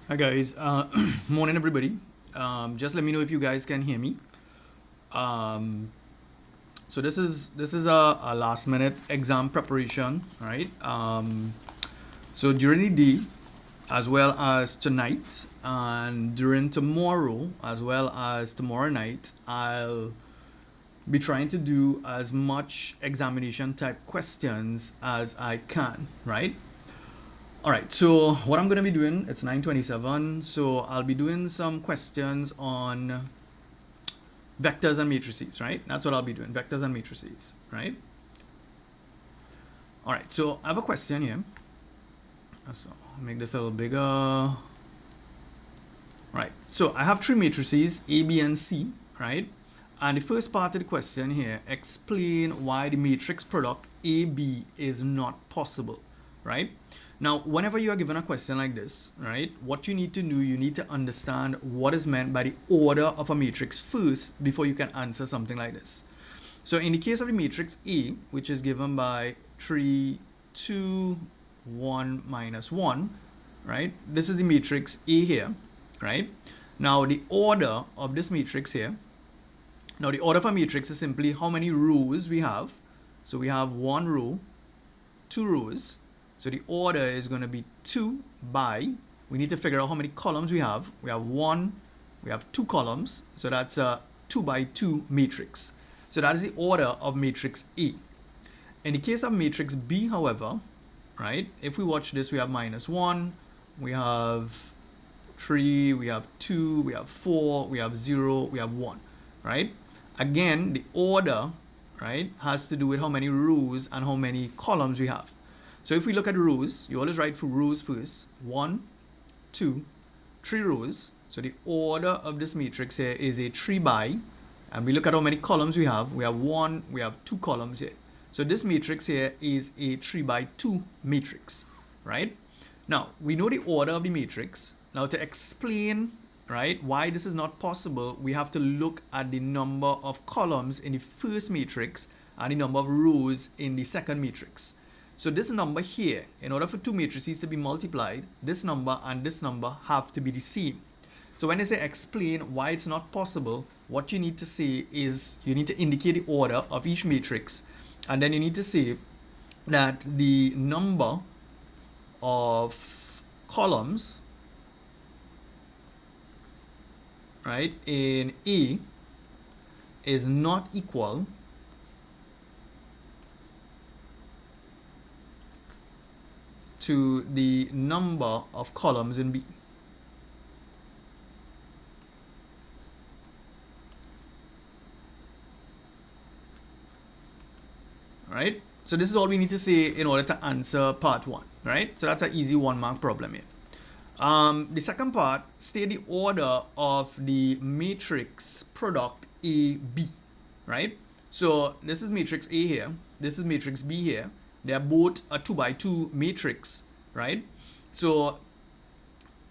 Hi guys, morning everybody. Just let me know if you guys can hear me. Um, so this is a last minute exam preparation, right? So during the day, as well as tonight, and during tomorrow, as well as tomorrow night, I'll be trying to do as much examination type questions as I can, right? All right, so what I'm going to be doing, it's 9:27, so I'll be doing some questions on vectors and matrices, right? That's what I'll be doing, vectors and matrices, right? All right, so I have a question here. So make this a little bigger. All right, so I have three matrices, A, B, and C, right? And the first part of the question here, explain why the matrix product AB is not possible, right? Now, whenever you are given a question like this, right, what you need to do, you need to understand what is meant by the order of a matrix first before you can answer something like this. So in the case of the matrix A, which is given by 3, 2, 1, minus 1, right? This is the matrix A here, right? Now, the order of this matrix here, now the order of a matrix is simply how many rows we have. So we have one row, two rows. So the order is going to be 2 by, we need to figure out how many columns we have. We have one, we have two columns. So that's a 2 by 2 matrix. So that is the order of matrix A. In the case of matrix B, however, right, if we watch this, we have minus 1, we have 3, we have 2, we have 4, we have 0, we have 1, right? Again, the order, right, has to do with how many rows and how many columns we have. So if we look at rows, you always write for rows first. 1, 2, 3 rows. So the order of this matrix here is a 3 by. And we look at how many columns we have. We have 1, we have 2 columns here. So this matrix here is a 3 by 2 matrix, right? Now, we know the order of the matrix. Now to explain, right, why this is not possible, we have to look at the number of columns in the first matrix and the number of rows in the second matrix. So this number here, in order for two matrices to be multiplied, this number and this number have to be the same. So when I say explain why it's not possible, what you need to say is you need to indicate the order of each matrix, and then you need to say that the number of columns, right, in A is not equal to the number of columns in B. Right? So this is all we need to say in order to answer part 1, right? So that's an easy 1-mark problem here. The second part, state the order of the matrix product AB, right? So this is matrix A here, this is matrix B here. They are both a 2 by 2 matrix, right? So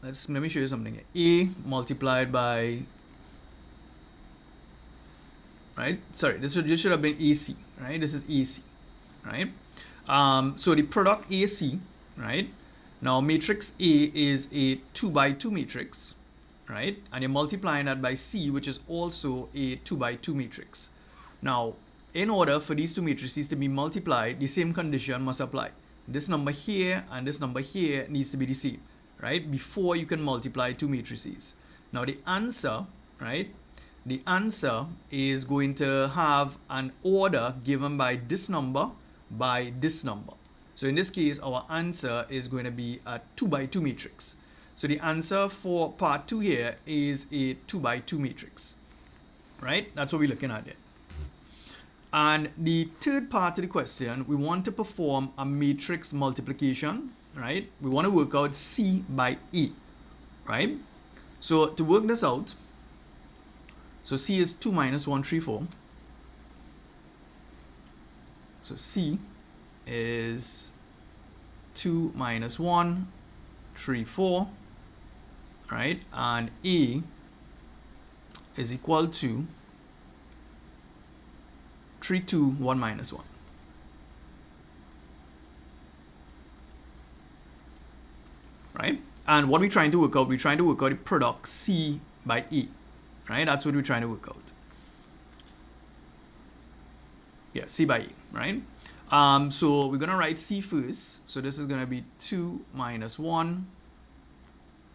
let me show you something here. A multiplied by, right? Sorry, this should have been AC, right? This is AC, right? So the product AC, right? Now matrix A is a 2 by 2 matrix, right? And you're multiplying that by C, which is also a 2 by 2 matrix. Now, in order for these two matrices to be multiplied, the same condition must apply. This number here and this number here needs to be the same, right? Before you can multiply two matrices. Now the answer, right? The answer is going to have an order given by this number by this number. So in this case, our answer is going to be a 2 by 2 matrix. So the answer for part 2 here is a 2 by 2 matrix, right? That's what we're looking at here. And the third part of the question, we want to perform a matrix multiplication, right? We want to work out C by A, right? So to work this out, so C is 2 minus 1, 3, 4. So C is 2 minus 1, 3, 4, right? And A is equal to 3, 2, 1 minus 1. Right? And what we're trying to work out, we're trying to work out the product C by E, right? That's what we're trying to work out. Yeah, C by E, right? So we're going to write C first. So this is going to be 2 minus 1,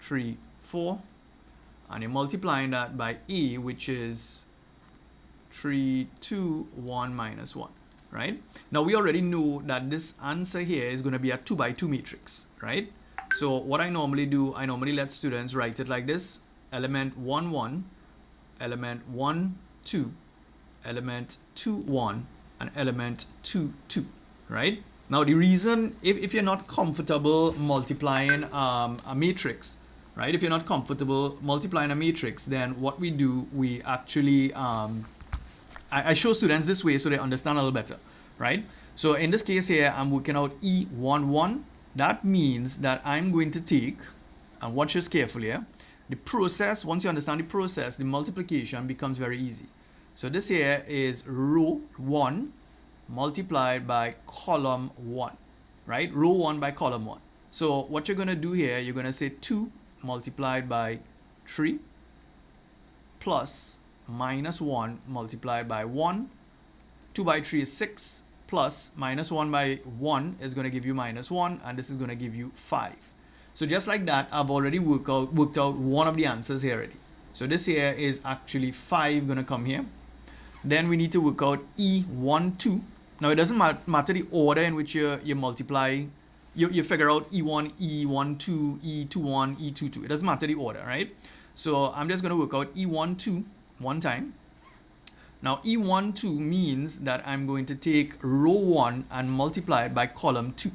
3, 4. And you're multiplying that by E, which is 3, 2, 1 minus 1, right? Now we already know that this answer here is going to be a 2 by 2 matrix, right? So what I normally do, I normally let students write it like this: element 1, 1, element 1, 2, element 2, 1, and element 2, 2, right? Now the reason, if you're not comfortable multiplying a matrix, right? If you're not comfortable multiplying a matrix, then what we do, we actually, I show students this way so they understand a little better, right? So in this case here, I'm working out E11. That means that I'm going to take, and watch this carefully here, the process. Once you understand the process, the multiplication becomes very easy. So this here is row 1 multiplied by column 1, right? Row 1 by column 1. So what you're going to do here, you're going to say 2 multiplied by 3 plus minus 1 multiplied by 1. 2 by 3 is 6, plus minus 1 by 1 is going to give you minus 1, and this is going to give you 5. So just like that, I've already worked out one of the answers here already. So this here is actually 5 going to come here. Then we need to work out E12. Now it doesn't matter the order in which you multiply. You figure out E1, E12, E21, E22. It doesn't matter the order, right? So I'm just going to work out E12 one time. Now E12 means that I'm going to take row 1 and multiply it by column 2.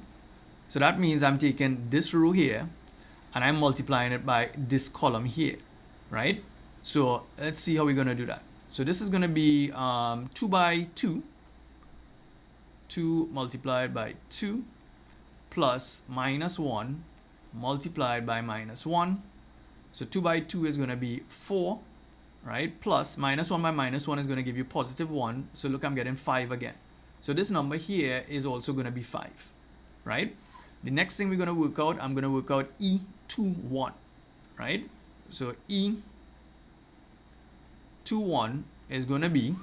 So that means I'm taking this row here and I'm multiplying it by this column here, right? So let's see how we're going to do that. So this is going to be 2 by 2, 2 multiplied by 2, plus minus 1 multiplied by minus 1. So 2 by 2 is going to be 4, right? Plus minus 1 by minus 1 is going to give you positive 1. So look, I'm getting 5 again. So this number here is also going to be 5, right? The next thing we're going to work out, I'm going to work out E21, right? So E21 is going to be,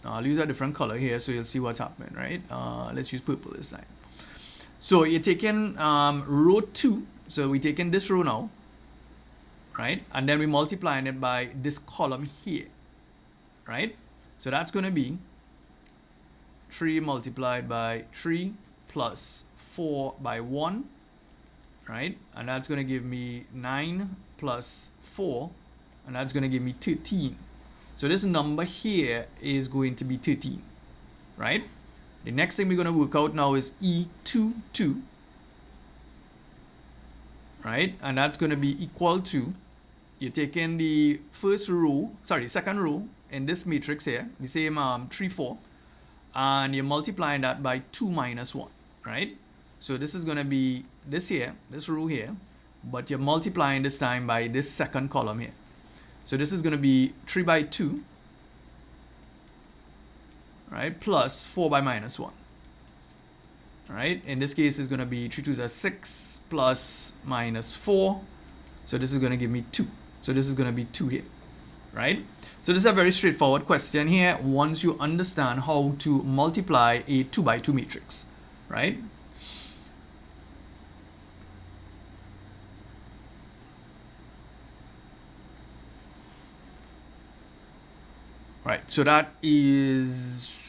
I'll use a different color here so you'll see what's happening, right? Let's use purple this time. So you're taking row 2. So we're taking this row now, right? And then we're multiplying it by this column here, right? So that's going to be 3 multiplied by 3 plus 4 by 1, right? And that's going to give me 9 plus 4, and that's going to give me 13. So this number here is going to be 13, right? The next thing we're going to work out now is E22, right? And that's going to be equal to, you're taking the second row in this matrix here, the same 3, 4, and you're multiplying that by 2 minus 1, right? So this is going to be this here, this row here, but you're multiplying this time by this second column here. So this is going to be 3 by 2, right, plus 4 by minus 1. Right? In this case, it's going to be 3 2s are 6 plus minus 4. So this is going to give me 2. So this is going to be 2 here, right? So this is a very straightforward question here once you understand how to multiply a 2 by 2 matrix, right? Right, so that is...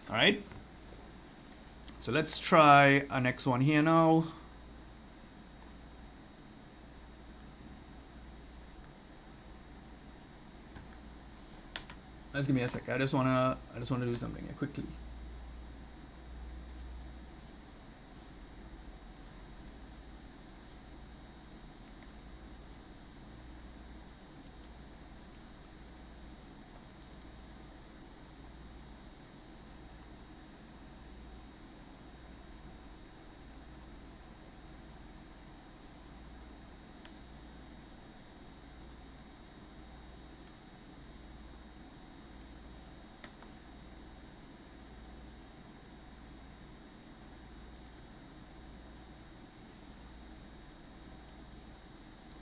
All right, so let's try a next one here now. Let's give me a sec. I just wanna do something here quickly.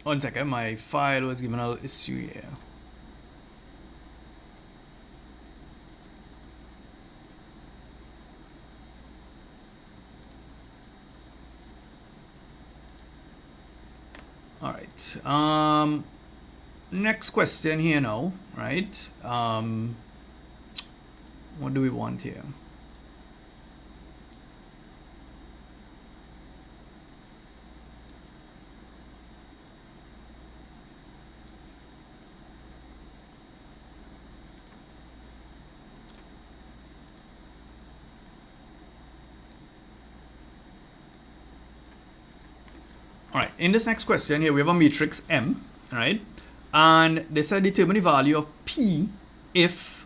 One second, my file was giving a little issue here. All right. Next question here now, right? What do we want here? All right, in this next question here, we have a matrix M, right? And they said determine the value of P if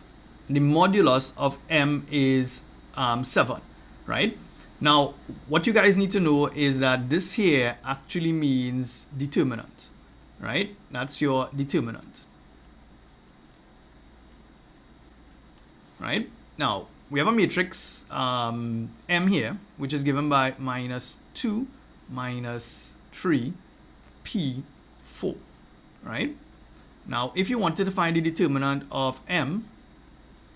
the modulus of M is 7, right? Now, what you guys need to know is that this here actually means determinant, right? That's your determinant, right? Now, we have a matrix M here, which is given by minus 2, minus 3, P, 4, right? Now, if you wanted to find the determinant of M,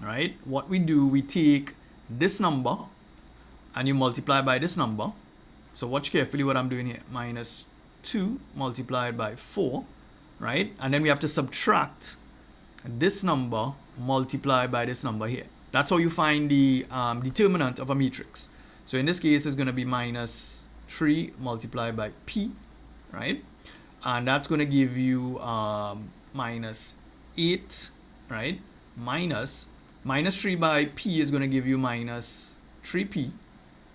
right, what we do, we take this number and you multiply by this number. So watch carefully what I'm doing here. Minus 2 multiplied by 4, right? And then we have to subtract this number multiplied by this number here. That's how you find the determinant of a matrix. So in this case, it's going to be minus 3 multiplied by P, right? And that's going to give you minus 8, right? Minus 3 by P is going to give you minus 3P.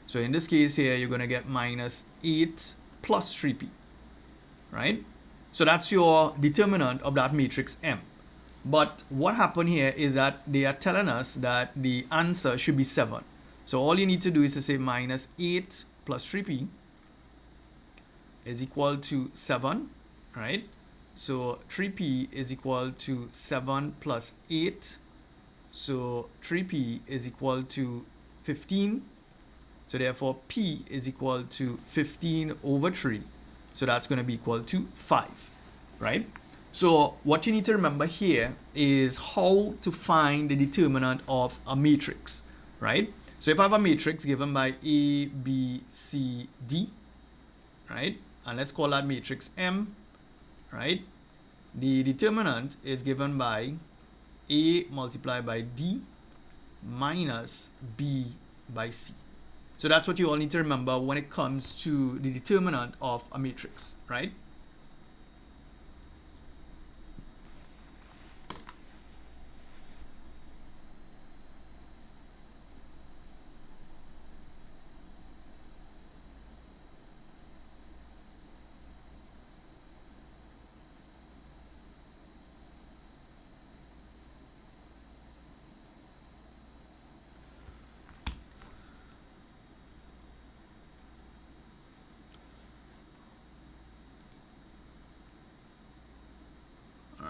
So in this case here, you're going to get minus 8 plus 3P, right? So that's your determinant of that matrix M. But what happened here is that they are telling us that the answer should be 7. So all you need to do is to say minus 8 plus 3P is equal to 7, right? So 3P is equal to 7 plus 8. So 3P is equal to 15. So therefore P is equal to 15 over 3. So that's going to be equal to 5, right? So what you need to remember here is how to find the determinant of a matrix, right? So if I have a matrix given by A, B, C, D, right? And let's call that matrix M, right? The determinant is given by A multiplied by D minus B by C. So that's what you all need to remember when it comes to the determinant of a matrix, right?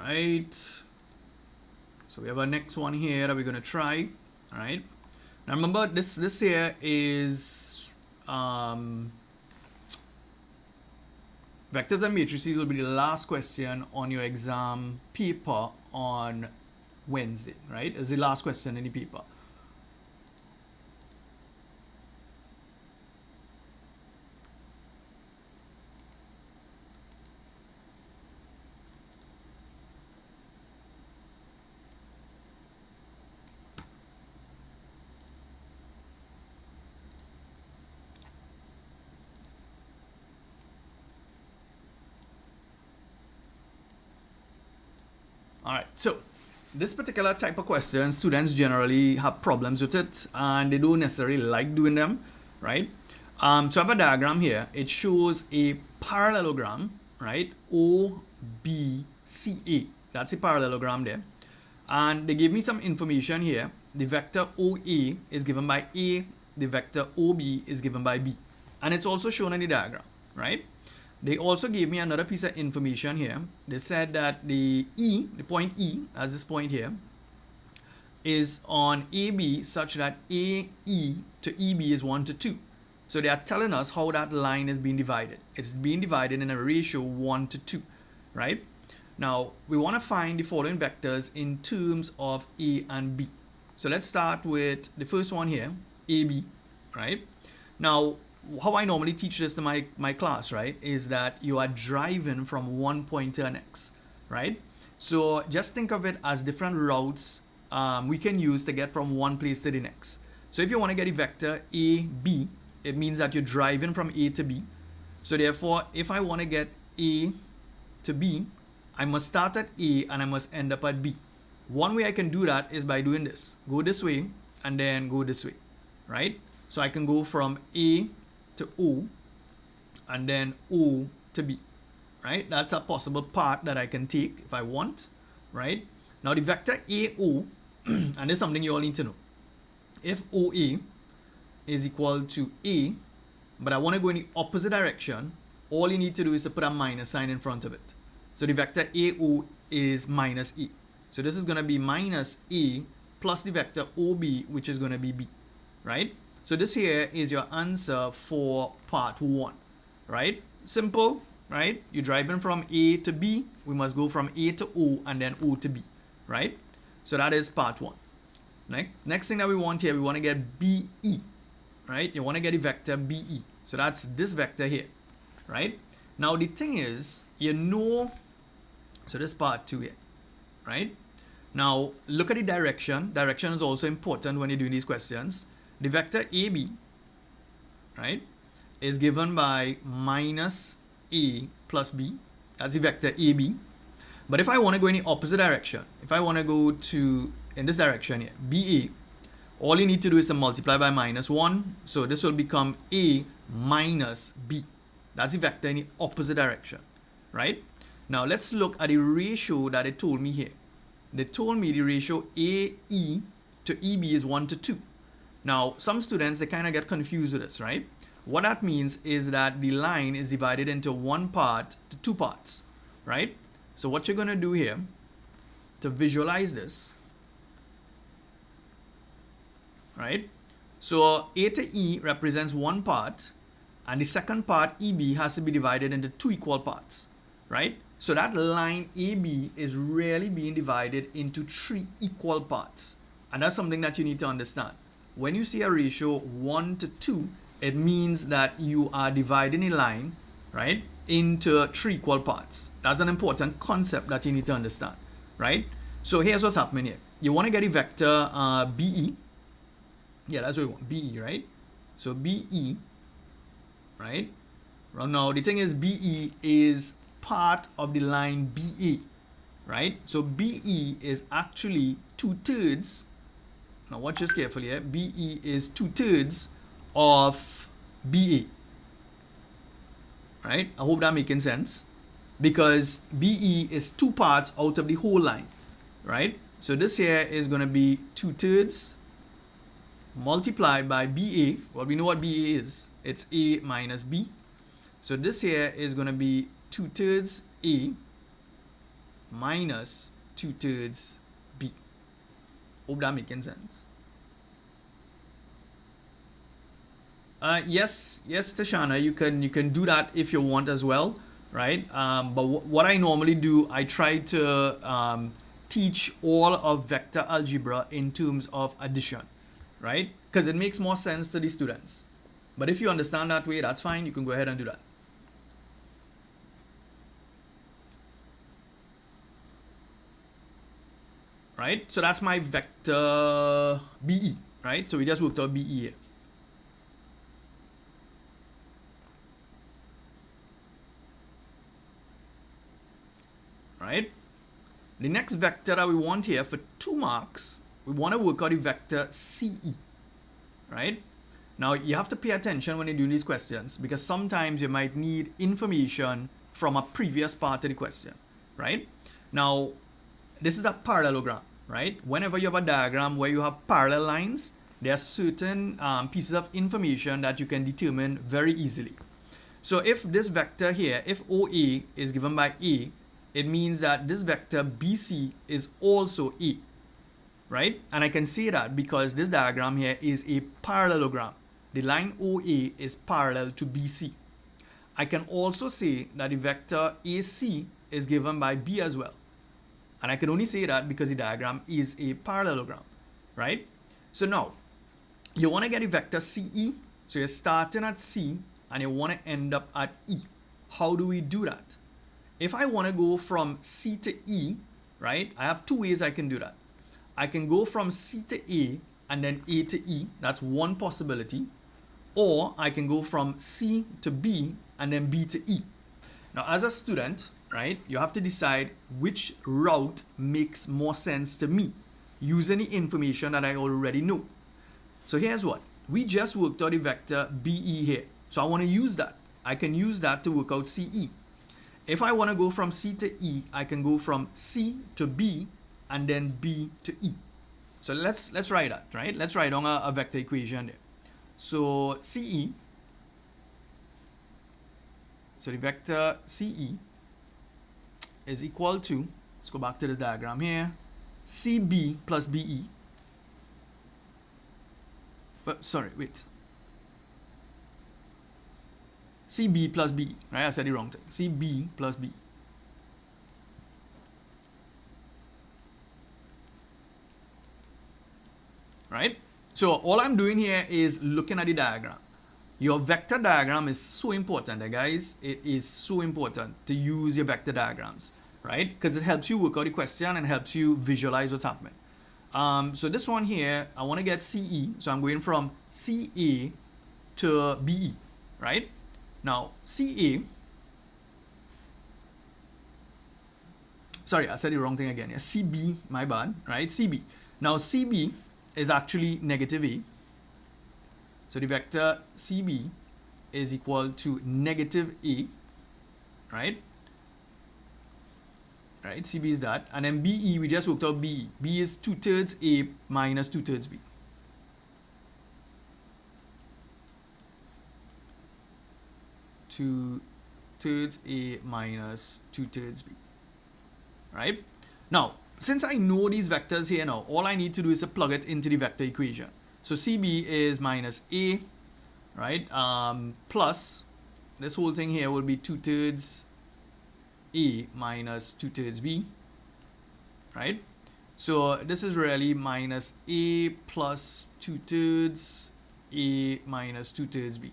Right, so we have our next one here that we're going to try. All right, now remember this here is vectors and matrices will be the last question on your exam paper on Wednesday, right? It's the last question in the paper. All right, so this particular type of question, students generally have problems with it and they don't necessarily like doing them, right? So I have a diagram here. It shows a parallelogram, right? OBCA. That's a parallelogram there. And they gave me some information here. The vector OA is given by A. The vector OB is given by B. And it's also shown in the diagram, right? They also gave me another piece of information here. They said that the point E, as this point here, is on AB such that AE to EB is 1 to 2. So they are telling us how that line is being divided. It's being divided in a ratio 1 to 2. right? Now, we want to find the following vectors in terms of A and B. So let's start with the first one here, AB, right? Now, how I normally teach this to my class, right, is that you are driving from one point to the next, right? So just think of it as different routes we can use to get from one place to the next. So if you want to get a vector AB, it means that you're driving from A to B. So therefore, if I want to get A to B, I must start at A and I must end up at B. One way I can do that is by doing this. Go this way and then go this way, right? So I can go from A to O and then O to B, right? That's a possible path that I can take if I want, right? Now the vector AO, and this is something you all need to know. If OA is equal to A, but I want to go in the opposite direction, all you need to do is to put a minus sign in front of it. So the vector AO is minus A. So this is going to be minus A plus the vector OB, which is going to be B, right? So this here is your answer for part 1, right? Simple, right? You're driving from A to B. We must go from A to O and then O to B, right? So that is part 1. Next thing that we want here, we want to get BE, right? You want to get the vector BE. So that's this vector here, right? Now the thing is, you know, so this part 2 here, right? Now look at the direction. Direction is also important when you're doing these questions. The vector AB, right, is given by minus A plus B. That's the vector AB. But if I want to go in the opposite direction, if I want to go to in this direction here, BA, all you need to do is to multiply by minus 1. So this will become A minus B. That's the vector in the opposite direction, right? Now let's look at the ratio that they told me here. They told me the ratio AE to EB is 1 to 2. Now, some students, they kind of get confused with this, right? What that means is that the line is divided into one part to two parts, right? So what you're going to do here to visualize this, right? So A to E represents one part, and the second part, EB, has to be divided into two equal parts, right? So that line AB is really being divided into 3 equal parts. And that's something that you need to understand. When you see a ratio 1 to 2, it means that you are dividing a line, right, into 3 equal parts. That's an important concept that you need to understand, right? So here's what's happening here. You want to get a vector BE. Yeah, that's what we want, BE, right? So BE, right? Well, now the thing is, BE is part of the line BA, right? So BE is actually 2/3. Now watch this carefully here. BE is 2/3 of BA, right? I hope that making sense, because BE is 2 parts out of the whole line, right? So this here is going to be 2/3 multiplied by BA. Well, we know what BA is. It's A minus B. So this here is going to be 2/3 A minus 2/3 B. Hope that making sense. Yes, Tashana, you can do that if you want as well, right? But what I normally do, I try to teach all of vector algebra in terms of addition, right? Because it makes more sense to the students. But if you understand that way, that's fine. You can go ahead and do that. Right? So that's my vector BE, right? So we just worked out BE here. Right? The next vector that we want here for 2 marks, we want to work out the vector CE, right? Now you have to pay attention when you're doing these questions, because sometimes you might need information from a previous part of the question, right? Now, this is a parallelogram, right? Whenever you have a diagram where you have parallel lines, there are certain pieces of information that you can determine very easily. So if this vector here, if OA is given by A, it means that this vector BC is also A, right? And I can say that because this diagram here is a parallelogram. The line OA is parallel to BC. I can also say that the vector AC is given by B as well. And I can only say that because the diagram is a parallelogram, right? So now, you want to get a vector CE. So you're starting at C and you want to end up at E. How do we do that? If I want to go from C to E, right, I have two ways I can do that. I can go from C to A and then A to E. That's one possibility. Or I can go from C to B and then B to E. Now, as a student, right, you have to decide which route makes more sense to me using the information that I already know. So here's what. We just worked out the vector BE here. So I want to use that. I can use that to work out CE. If I want to go from C to E, I can go from C to B and then B to E. So let's write that, right? Let's write on a vector equation there. So CE, so the vector CE is equal to, let's go back to this diagram here, CB plus BE. But sorry, wait. CB plus BE, right? I said the wrong thing. CB plus BE. Right? So all I'm doing here is looking at the diagram. Your vector diagram is so important, guys. It is so important to use your vector diagrams, right? Because it helps you work out the question and helps you visualize what's happening. So this one here, I want to get CE. So I'm going from CA to BE, right? Now, CA, sorry, I said the wrong thing again. Yeah, CB, my bad, right? CB. Now, CB is actually negative A. So the vector CB is equal to negative A, right? Right, CB is that. And then BE, we just worked out BE. B is 2/3 A minus 2/3 B. Two-thirds A minus 2/3 B. Right? Now, since I know these vectors here now, all I need to do is to plug it into the vector equation. So CB is minus A, right? Plus, this whole thing here will be 2/3 A minus 2/3 B, right? So this is really minus A plus 2/3 A minus 2/3 B,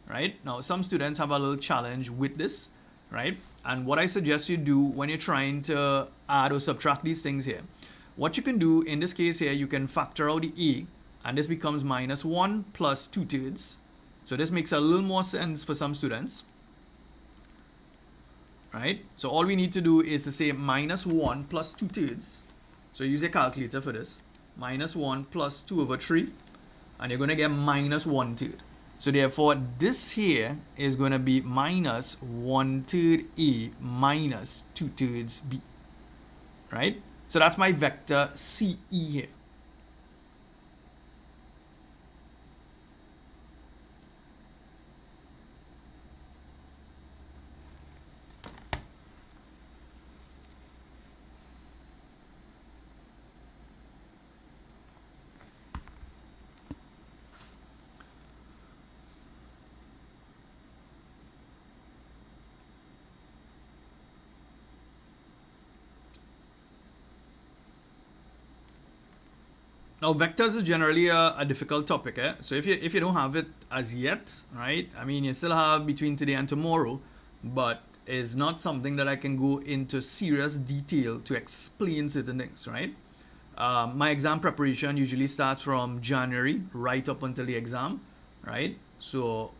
right? Now, some students have a little challenge with this, right? And what I suggest you do when you're trying to add or subtract these things here, what you can do in this case here, you can factor out the A, and this becomes minus 1 plus 2/3. So this makes a little more sense for some students, right? So all we need to do is to say minus 1 plus 2/3. So use a calculator for this. Minus 1 plus 2/3, and you're going to get minus 1/3. So therefore, this here is going to be minus 1/3 A minus 2/3 B, right? So that's my vector CE here. Now, vectors is generally a difficult topic, eh? So if you don't have it as yet, right? I mean, you still have between today and tomorrow, but it's not something that I can go into serious detail to explain certain things, right? My exam preparation usually starts from January right up until the exam, right? So,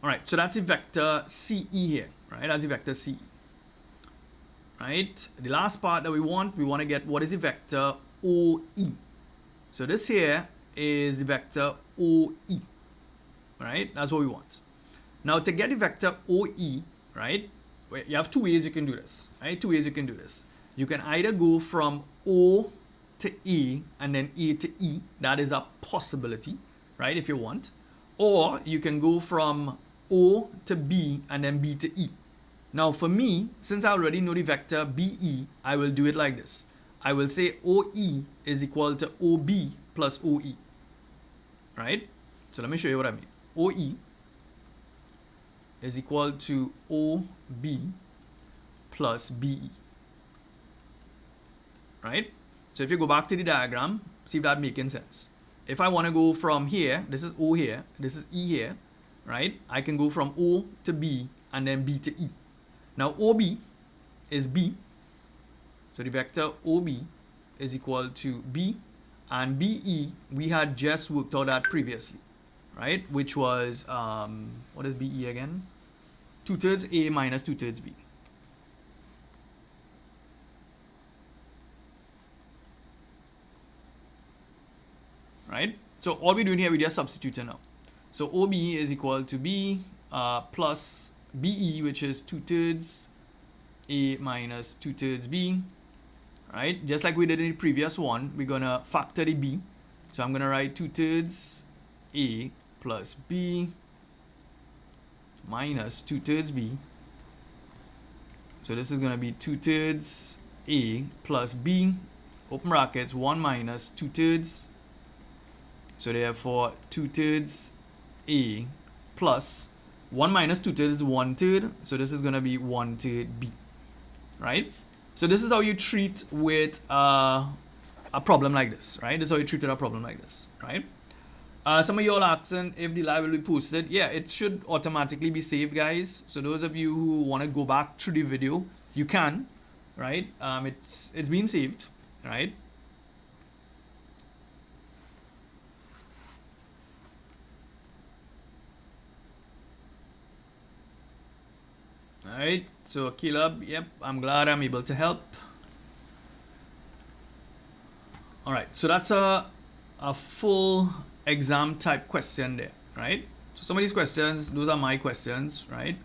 all right, so that's the vector CE here, right? That's the vector CE. Right? The last part that we want to get what is the vector OE. So this here is the vector OE, right? That's what we want. Now to get the vector OE, right? You have two ways you can do this, right? Two ways you can do this. You can either go from O to A and then A to E. That is a possibility, right? If you want. Or you can go from O to B and then B to E. Now for me, since I already know the vector BE, I will do it like this. I will say OE is equal to OB plus OE, right? So let me show you what I mean. OE is equal to OB plus BE, right? So if you go back to the diagram, see if that's making sense. If I want to go from here, this is O here, this is E here, right? I can go from O to B and then B to E. Now OB is B, so the vector OB is equal to B, and BE we had just worked out that previously, right? Which was, what is BE again? 2/3 A minus 2/3 B. Right? So all we're doing here, we just substituting now. So OB is equal to B plus BE, which is 2/3 A minus 2/3 B. Right? Just like we did in the previous one, we're gonna factor the B. So I'm gonna write 2/3 A plus B minus 2/3 B. So this is gonna be 2/3 A plus B, open brackets, 1 minus 2/3. So therefore 2/3 A plus 1 minus 2/3 is 1/3. So this is going to be 1/3 B, right? So this is how you treat with a problem like this, right? This is how you treat with a problem like this, right? Some of you all asking if the live will be posted. Yeah, it should automatically be saved, guys. So those of you who want to go back through the video, you can, right? It's been saved, right? Alright, so Caleb, yep, I'm glad I'm able to help. Alright, so that's a full exam type question there, right? So some of these questions, those are my questions, right?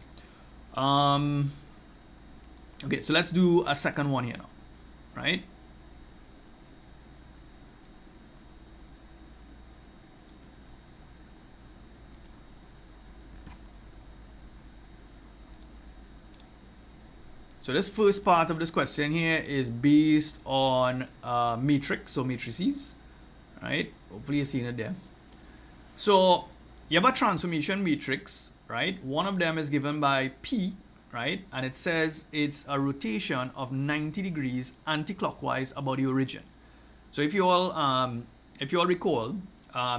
Okay, so let's do a second one here now, right? So this first part of this question here is based on matrix, so matrices, right? Hopefully you've seen it there. So you have a transformation matrix, right? One of them is given by P, right? And it says it's a rotation of 90 degrees anti-clockwise about the origin. So if you all recall,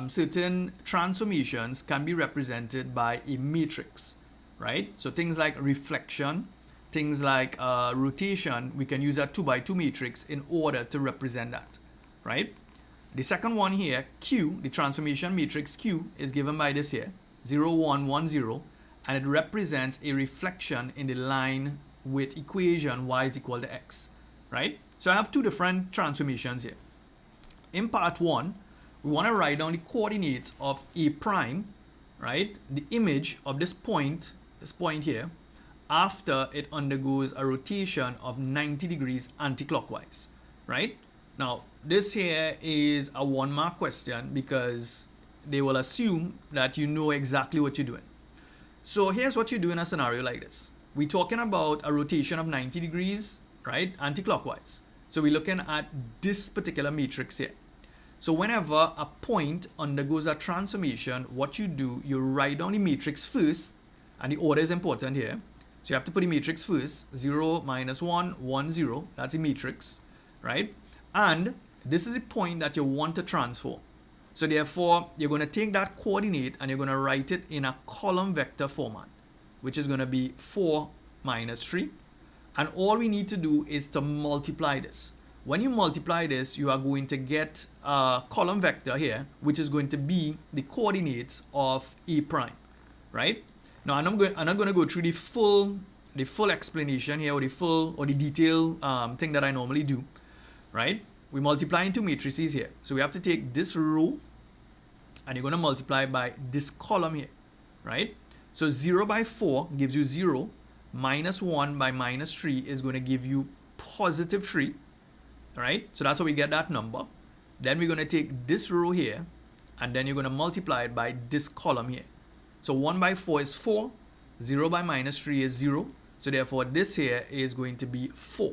certain transformations can be represented by a matrix, right? So things like reflection, things like rotation, we can use a 2x2 matrix in order to represent that, right? The second one here, Q, the transformation matrix Q, is given by this here, 0, 1, 1, 0, and it represents a reflection in the line with equation y is equal to x, right? So I have two different transformations here. In part one, we want to write down the coordinates of A prime, right? The image of this point here, after it undergoes a rotation of 90 degrees anti-clockwise, right? Now, this here is a 1-mark question because they will assume that you know exactly what you're doing. So here's what you do in a scenario like this. We're talking about a rotation of 90 degrees, right? Anti-clockwise. So we're looking at this particular matrix here. So whenever a point undergoes a transformation, what you do, you write down the matrix first, and the order is important here. So you have to put the matrix first, 0, minus 1, 1, 0. That's the matrix, right? And this is the point that you want to transform. So therefore, you're going to take that coordinate and you're going to write it in a column vector format, which is going to be 4 minus 3. And all we need to do is to multiply this. When you multiply this, you are going to get a column vector here, which is going to be the coordinates of A prime, right? Now, I'm not going to go through the full explanation here, or the detail thing that I normally do, right? We multiply into matrices here. So we have to take this row and you're going to multiply by this column here, right? So 0 by 4 gives you 0, minus 1 by minus 3 is going to give you positive 3, right? So that's how we get that number. Then we're going to take this row here and then you're going to multiply it by this column here. So 1 by 4 is 4, 0 by minus 3 is 0. So therefore this here is going to be 4,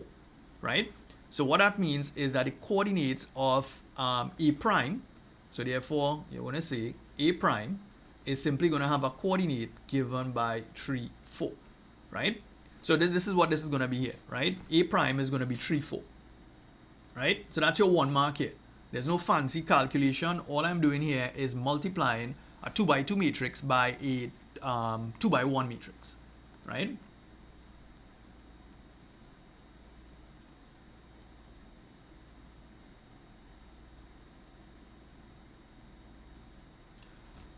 right? So what that means is that the coordinates of A prime, so therefore you're going to say A prime is simply going to have a coordinate given by 3, 4, right? So this is what this is going to be here, right? A prime is going to be 3, 4, right? So that's your 1 mark here. There's no fancy calculation. All I'm doing here is multiplying a 2 by 2 matrix by a 2 by 1 matrix, right?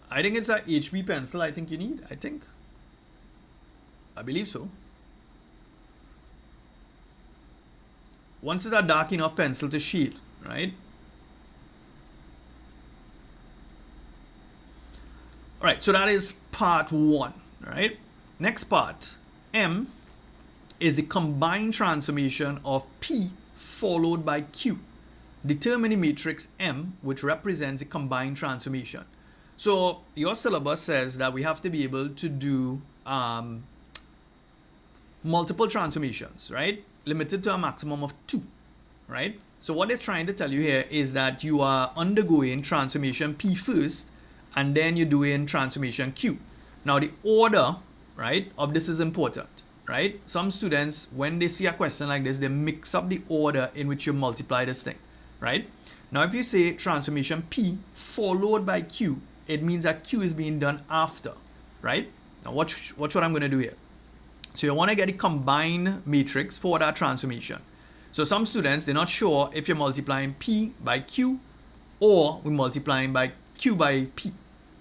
I think it's a HB pencil I think you need, I believe so. Once it's a dark enough pencil to shade, right? All right, so that is part 1, right? Next part, M, is the combined transformation of P followed by Q. Determine the matrix M, which represents the combined transformation. So your syllabus says that we have to be able to do multiple transformations, right? Limited to a maximum of 2, right? So what they're trying to tell you here is that you are undergoing transformation P first, and then you're doing transformation Q. Now the order, right, of this is important, right? Some students, when they see a question like this, they mix up the order in which you multiply this thing, right? Now if you say transformation P followed by Q, it means that Q is being done after, right? Now watch what I'm going to do here. So you want to get a combined matrix for that transformation. So some students, they're not sure if you're multiplying P by Q or we're multiplying by Q by P.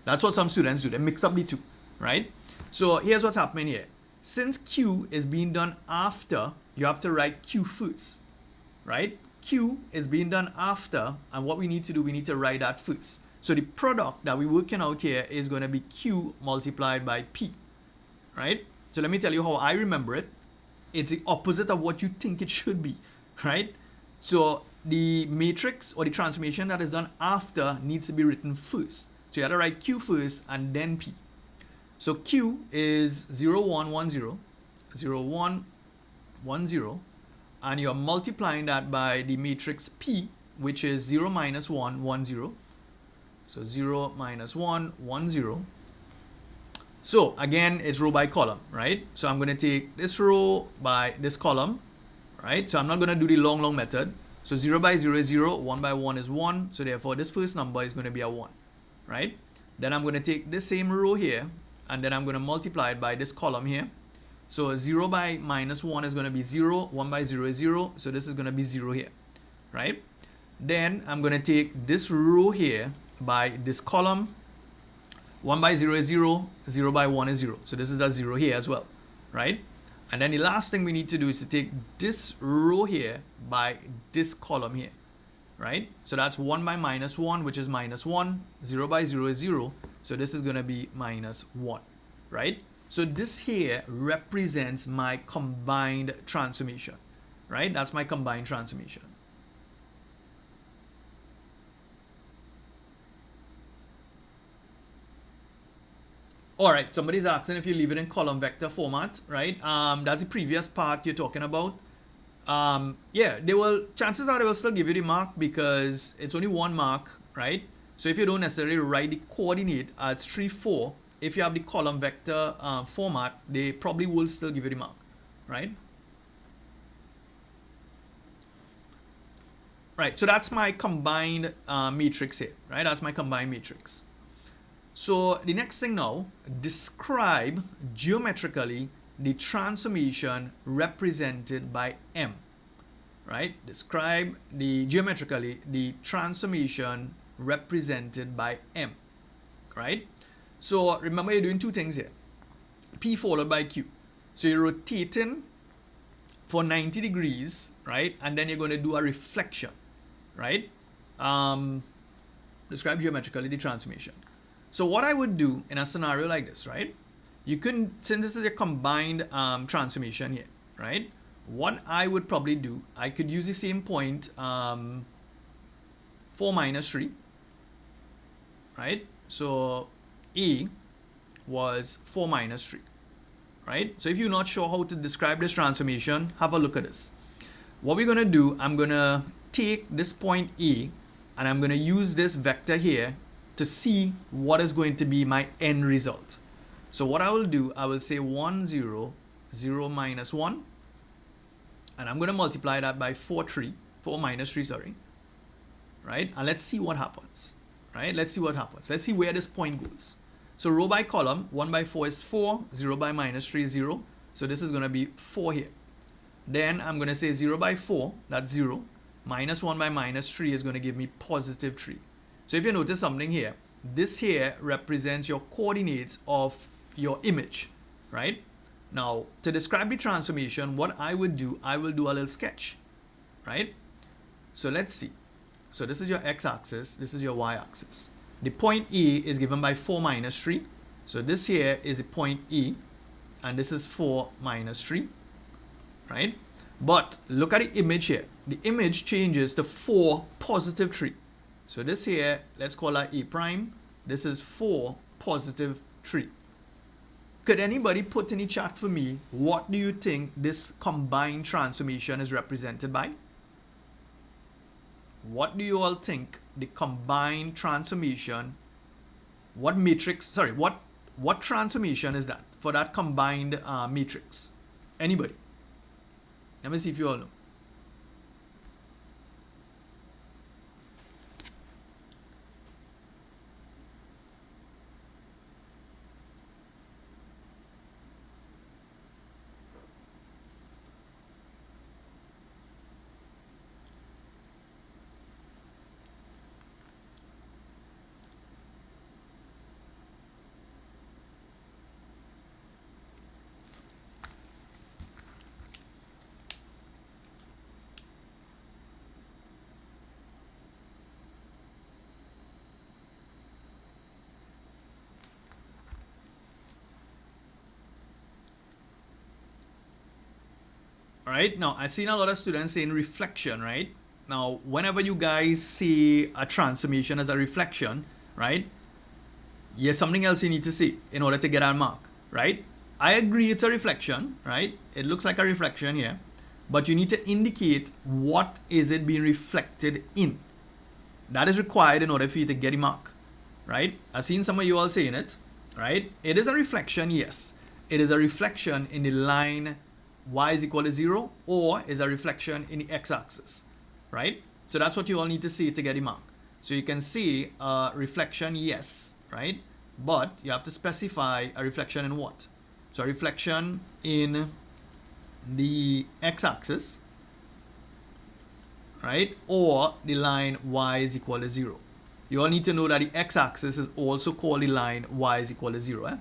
That's what some students do. They mix up the two, right? So here's what's happening here. Since Q is being done after, you have to write Q first, right? Q is being done after, and what we need to do, we need to write that first. So the product that we're working out here is going to be Q multiplied by P, right? So let me tell you how I remember it. It's the opposite of what you think it should be, right? So the matrix or the transformation that is done after needs to be written first. So you have to write Q first and then P. So Q is 0, 1, 1, 0, 0, 1, 1, 0, and you're multiplying that by the matrix P, which is 0, minus 1, 1, 0. So 0, minus 1, 1, 0. So again, it's row by column, right? So I'm going to take this row by this column, right? So I'm not going to do the long method. So 0 by 0 is 0, 1 by 1 is 1. So therefore, this first number is going to be a 1, right? Then I'm going to take this same row here, and then I'm going to multiply it by this column here. So 0 by minus 1 is going to be 0, 1 by 0 is 0. So this is going to be 0 here, right? Then I'm going to take this row here by this column. 1 by 0 is 0, 0 by 1 is 0. So this is a 0 here as well, right? And then the last thing we need to do is to take this row here by this column here, right? So that's 1 by minus 1, which is minus 1. 0 by 0 is 0. So this is going to be minus 1, right? So this here represents my combined transformation, right? That's my combined transformation. All right, somebody's asking if you leave it in column vector format, right? That's the previous part you're talking about. Yeah, chances are they will still give you the mark because it's only 1 mark, right? So if you don't necessarily write the coordinate as 3, 4, if you have the column vector format, they probably will still give you the mark, right? Right, so that's my combined matrix here, right? That's my combined matrix. So the next thing now, describe geometrically the transformation represented by M, right? Describe geometrically the transformation represented by M, right? So remember, you're doing 2 things here. P followed by Q. So you're rotating for 90 degrees, right? And then you're going to do a reflection, right? Describe geometrically the transformation. So what I would do in a scenario like this, right? You can, since this is a combined transformation here, right? What I would probably do, I could use the same point 4 minus 3, right? So A was 4 minus 3, right? So if you're not sure how to describe this transformation, have a look at this. What we're going to do, I'm going to take this point A and I'm going to use this vector here to see what is going to be my end result. So what I will do, I will say 1, 0, 0 minus 1, and I'm going to multiply that by 4 minus 3, sorry, right? And let's see what happens, right? Let's see what happens. Let's see where this point goes. So row by column, 1 by 4 is 4, 0 by minus 3 is 0. So this is going to be 4 here. Then I'm going to say 0 by 4, that's 0. Minus 1 by minus 3 is going to give me positive 3. So if you notice something here, this here represents your coordinates of your image, right? Now, to describe the transformation, what I would do, I will do a little sketch, right? So let's see. So this is your x-axis, this is your y-axis. The point E is given by 4 minus 3. So this here is the point E, and this is 4 minus 3, right? But look at the image here. The image changes to 4 positive 3. So this here, let's call that A prime. This is 4 positive 3. Could anybody put in the chat for me, what do you think this combined transformation is represented by? What do you all think the combined transformation, what transformation is that for that combined matrix? Anybody? Let me see if you all know. All right, now I've seen a lot of students saying reflection, right? Now, whenever you guys see a transformation as a reflection, right? Here's something else you need to see in order to get our mark, right? I agree it's a reflection, right? It looks like a reflection here, but you need to indicate what is it being reflected in. That is required in order for you to get a mark, right? I've seen some of you all saying it, right? It is a reflection, yes. It is a reflection in the line y is equal to 0, or is a reflection in the x-axis, right? So that's what you all need to see to get a mark. So you can see a reflection, yes, right? But you have to specify a reflection in what? So a reflection in the x-axis, right? Or the line y is equal to 0. You all need to know that the x-axis is also called the line y is equal to 0, eh?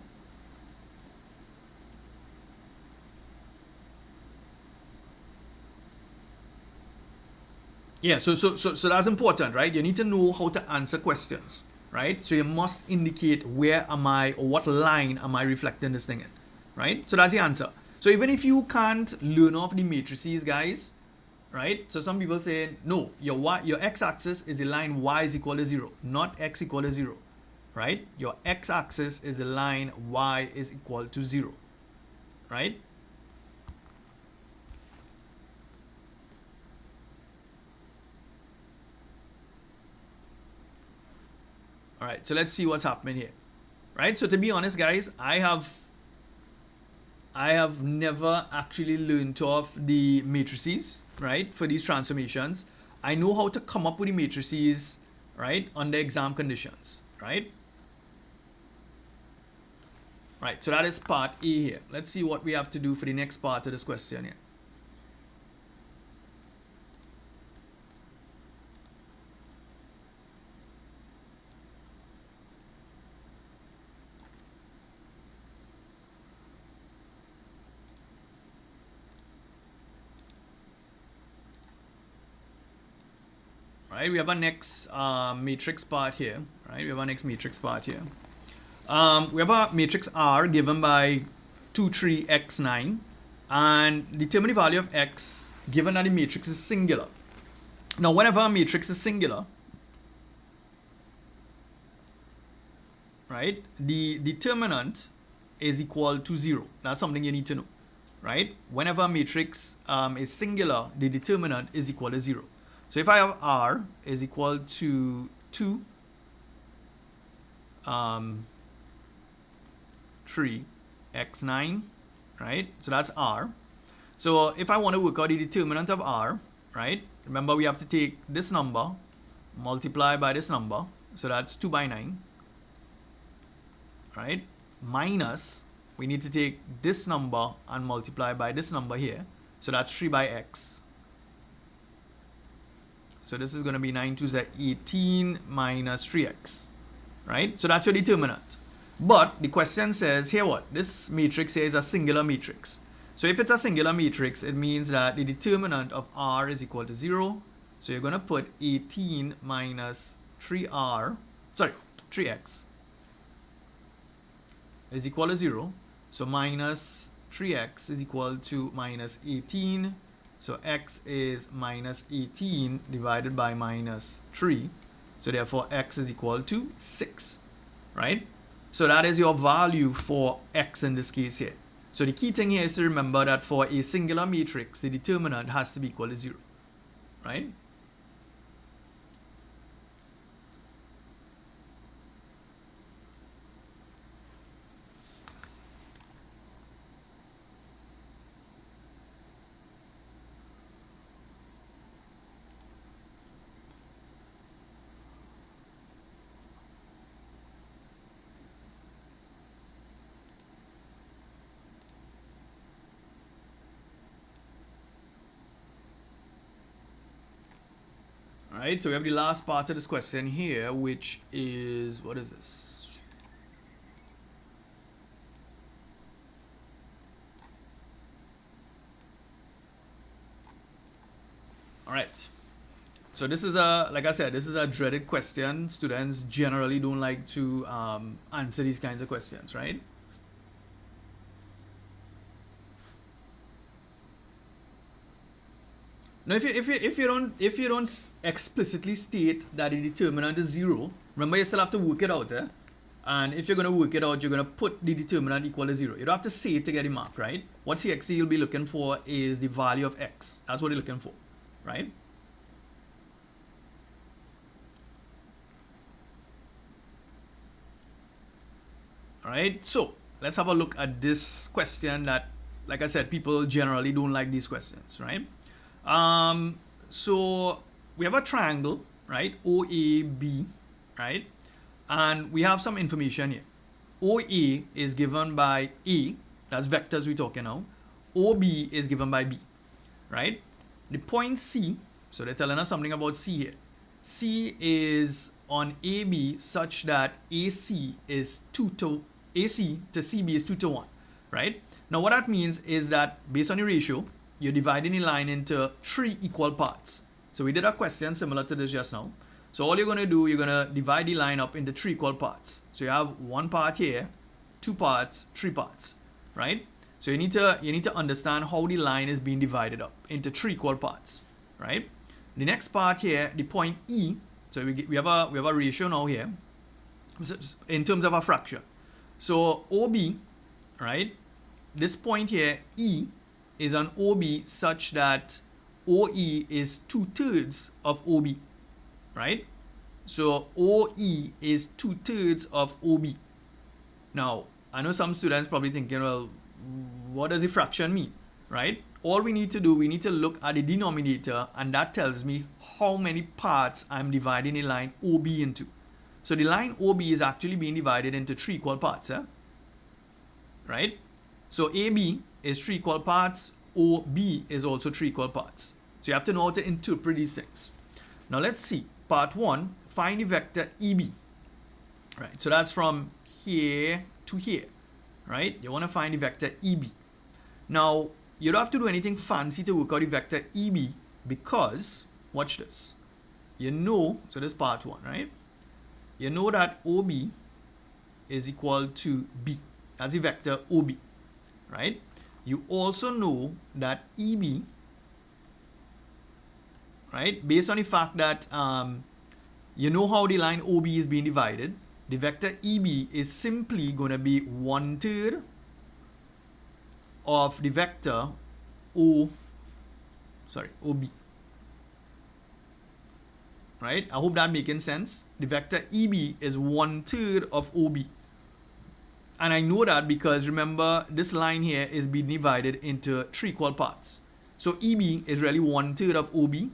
Yeah, so that's important, right? You need to know how to answer questions, right? So you must indicate where am I, or what line am I reflecting this thing in, right? So that's the answer. So even if you can't learn off the matrices, guys, right? So some people say, no, your x-axis is the line y is equal to 0, not x equal to 0, right? Your x-axis is the line y is equal to 0, right? All right, so let's see what's happening here, right? So to be honest, guys, I have never actually learned off the matrices, right, for these transformations. I know how to come up with the matrices, right, under exam conditions, right? Right, so that is part A here. Let's see what we have to do for the next part of this question here. Right, we have our next matrix part here, right? We have our next matrix part here. We have a matrix R given by 2, 3, x, 9, and determine the value of x given that the matrix is singular. Now, whenever a matrix is singular, right, the determinant is equal to 0. That's something you need to know, right? Whenever a matrix is singular, the determinant is equal to 0. So if I have R is equal to 2, 3x9, right? So that's R. So if I want to work out the determinant of R, right? Remember, we have to take this number, multiply by this number. So that's 2 by 9, right? Minus, we need to take this number and multiply by this number here. So that's 3 by x. So this is going to be 9 2s are 18 minus 3x, right? So that's your determinant. But the question says here what? This matrix here is a singular matrix. So if it's a singular matrix, it means that the determinant of R is equal to 0. So you're going to put 18 minus 3x is equal to 0. So minus 3x is equal to minus 18. So x is minus 18 divided by minus 3. So therefore x is equal to 6, right? So that is your value for x in this case here. So the key thing here is to remember that for a singular matrix, the determinant has to be equal to 0, right? Alright, so we have the last part of this question here, which is, what is this? Alright, so this is like I said, this is a dreaded question. Students generally don't like to answer these kinds of questions, right? Now, if you don't explicitly state that the determinant is 0, remember you still have to work it out, eh? And if you're going to work it out, you're going to put the determinant equal to 0. You don't have to say it to get the mark, right? What CXC you'll be looking for is the value of x. That's what you're looking for, right? All right, so let's have a look at this question that, like I said, people generally don't like these questions, right? So we have a triangle, right? OAB, right? And we have some information here. OA is given by A, that's vectors we're talking now. OB is given by B, right? The point C, so they're telling us something about C here. C is on AB such that AC to CB is 2 to 1, right? Now what that means is that based on the ratio, you're dividing the line into 3 equal parts. So we did a question similar to this just now. So all you're going to do, you're going to divide the line up into 3 equal parts. So you have 1 part here, 2 parts, 3 parts, right? So you need to understand how the line is being divided up into 3 equal parts, right? The next part here, the point E. So we have a ratio now here in terms of a fraction. So OB, right? This point here, E, is on OB such that OE is 2/3 of OB, right? So OE is 2/3 of OB. Now, I know some students probably thinking, well, what does the fraction mean, right? All we need to do, we need to look at the denominator, and that tells me how many parts I'm dividing the line OB into. So the line OB is actually being divided into 3 equal parts, right? So AB is 3 equal parts, OB is also 3 equal parts. So you have to know how to interpret these things. Now let's see. Part 1, find the vector EB. Right, so that's from here to here, right? You want to find the vector EB. Now, you don't have to do anything fancy to work out the vector EB because, watch this. You know, so this is part 1, right? You know that OB is equal to B. That's the vector OB, right? You also know that EB, right, based on the fact that you know how the line OB is being divided, the vector EB is simply going to be 1/3 of the vector OB, right? I hope that making sense. The vector EB is 1/3 of OB. And I know that because remember this line here is being divided into 3 equal parts. So EB is really 1/3 of OB,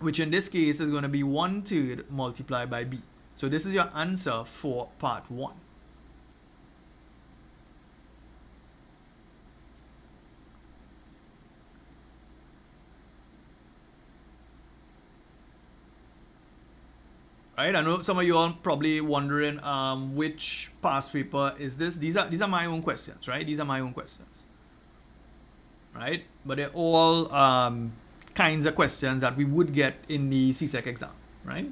which in this case is going to be 1/3 multiplied by B. So this is your answer for part 1. Right, I know some of you all probably wondering which past paper is this. These are my own questions, right? These are my own questions, right? But they're all kinds of questions that we would get in the CSEC exam, right?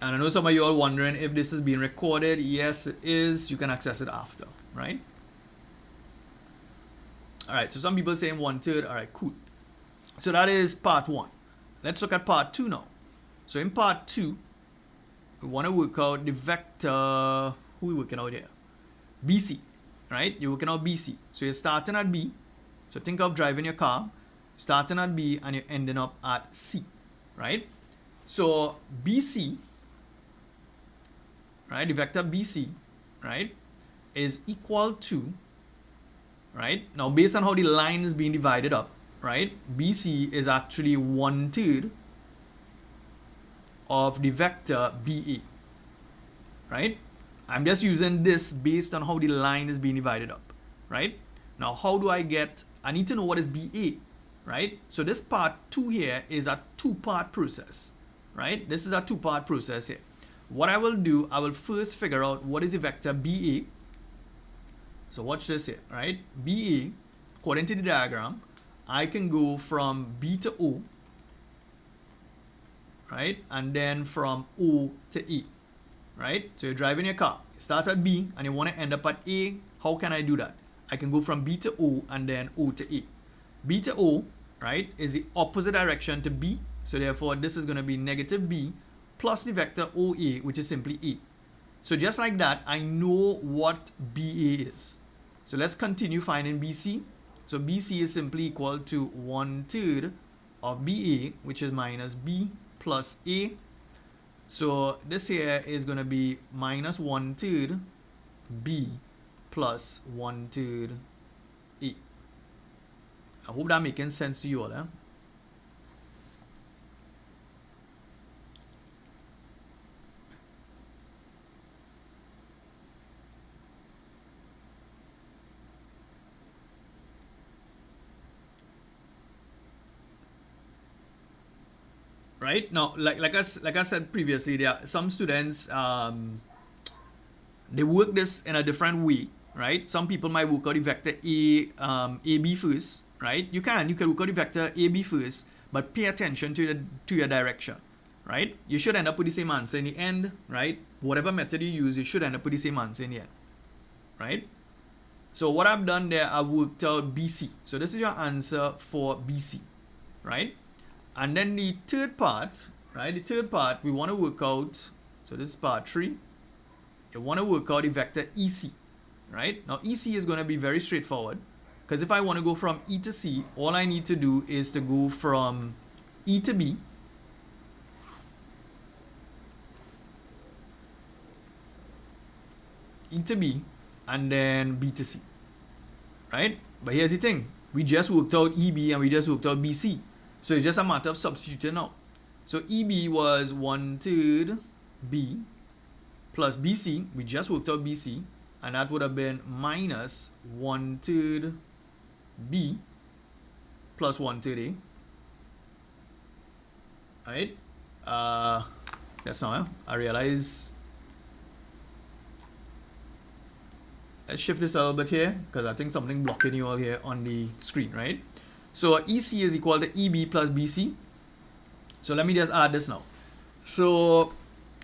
And I know some of you all wondering if this is being recorded. Yes, it is. You can access it after, right? All right, so some people saying 1/3. All right, cool. So that is part 1. Let's look at part 2 now. So in part 2, we want to work out the vector. Who are we working out here? BC, right? You're working out BC. So you're starting at B. So think of driving your car, starting at B and you're ending up at C, right? So BC, right? The vector BC, right, is equal to, right? Now based on how the line is being divided up, right? BC is actually 1/3 of the vector BA, right? I'm just using this based on how the line is being divided up, right? Now, how do I need to know what is BA, right? So this part 2 here is a 2-part process, right? This is a 2-part process here. What I will do, I will first figure out what is the vector BA. So watch this here, right? BA, according to the diagram, I can go from B to O, right? And then from O to A, right? So you're driving your car, you start at B and you want to end up at A. How can I do that? I can go from B to O and then O to A. B to O, right, is the opposite direction to B. So therefore, this is going to be negative B plus the vector OA, which is simply A. So just like that, I know what BA is. So let's continue finding BC. So BC is simply equal to 1/3 of BA, which is minus B plus A. So this here is going to be minus 1/3 B plus 1/3 A. I hope that making sense to you all. Right now, like I said previously, there are some students they work this in a different way, right? Some people might work out the vector AB first, right? You can work out the vector AB first, but pay attention to your direction, right? You should end up with the same answer in the end, right? Whatever method you use, you should end up with the same answer in the end, right? So what I've done there, I've worked out BC. So this is your answer for BC, right? And then the third part, right? The third part, we want to work out, so this is part 3. You want to work out the vector EC, right? Now EC is going to be very straightforward, because if I want to go from E to C, all I need to do is to go from E to B, E to B, and then B to C, right? But here's the thing, we just worked out EB and we just worked out BC. So it's just a matter of substituting now. So EB was 1/3 B plus BC. We just worked out BC. And that would have been minus 1/3 B plus 1/3 A. Right? That's not, I realize. Let's shift this a little bit here, because I think something blocking you all here on the screen, right? So EC is equal to EB plus BC. So let me just add this now. So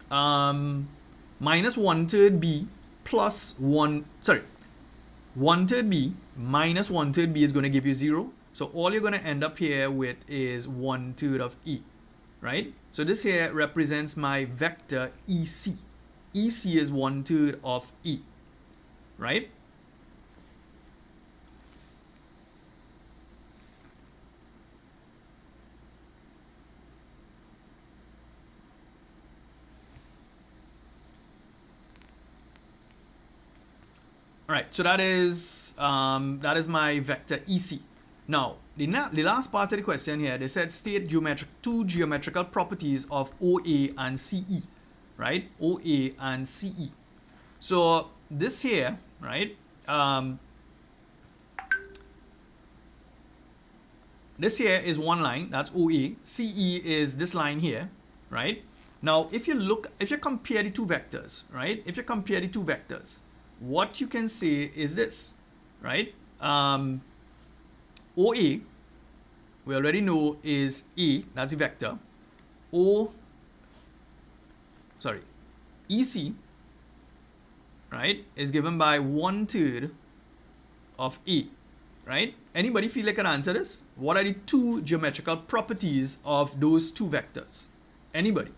minus 1/3 B plus 1/3 B minus 1/3 B is going to give you 0. So all you're going to end up here with is 1/3 of E, right? So this here represents my vector EC. EC is 1/3 of E, right? All right, so that is my vector EC. Now, the last part of the question here, they said state two geometrical properties of OA and CE, right? OA and CE. So this here, right? This here is one line, that's OA. CE is this line here, right? Now, if you compare the two vectors, right? If you compare the two vectors, what you can say is this, right? OA, we already know is A, that's the vector. EC, right, is given by 1/3 of A, right? Anybody feel like can answer this? What are the two geometrical properties of those two vectors? Anybody?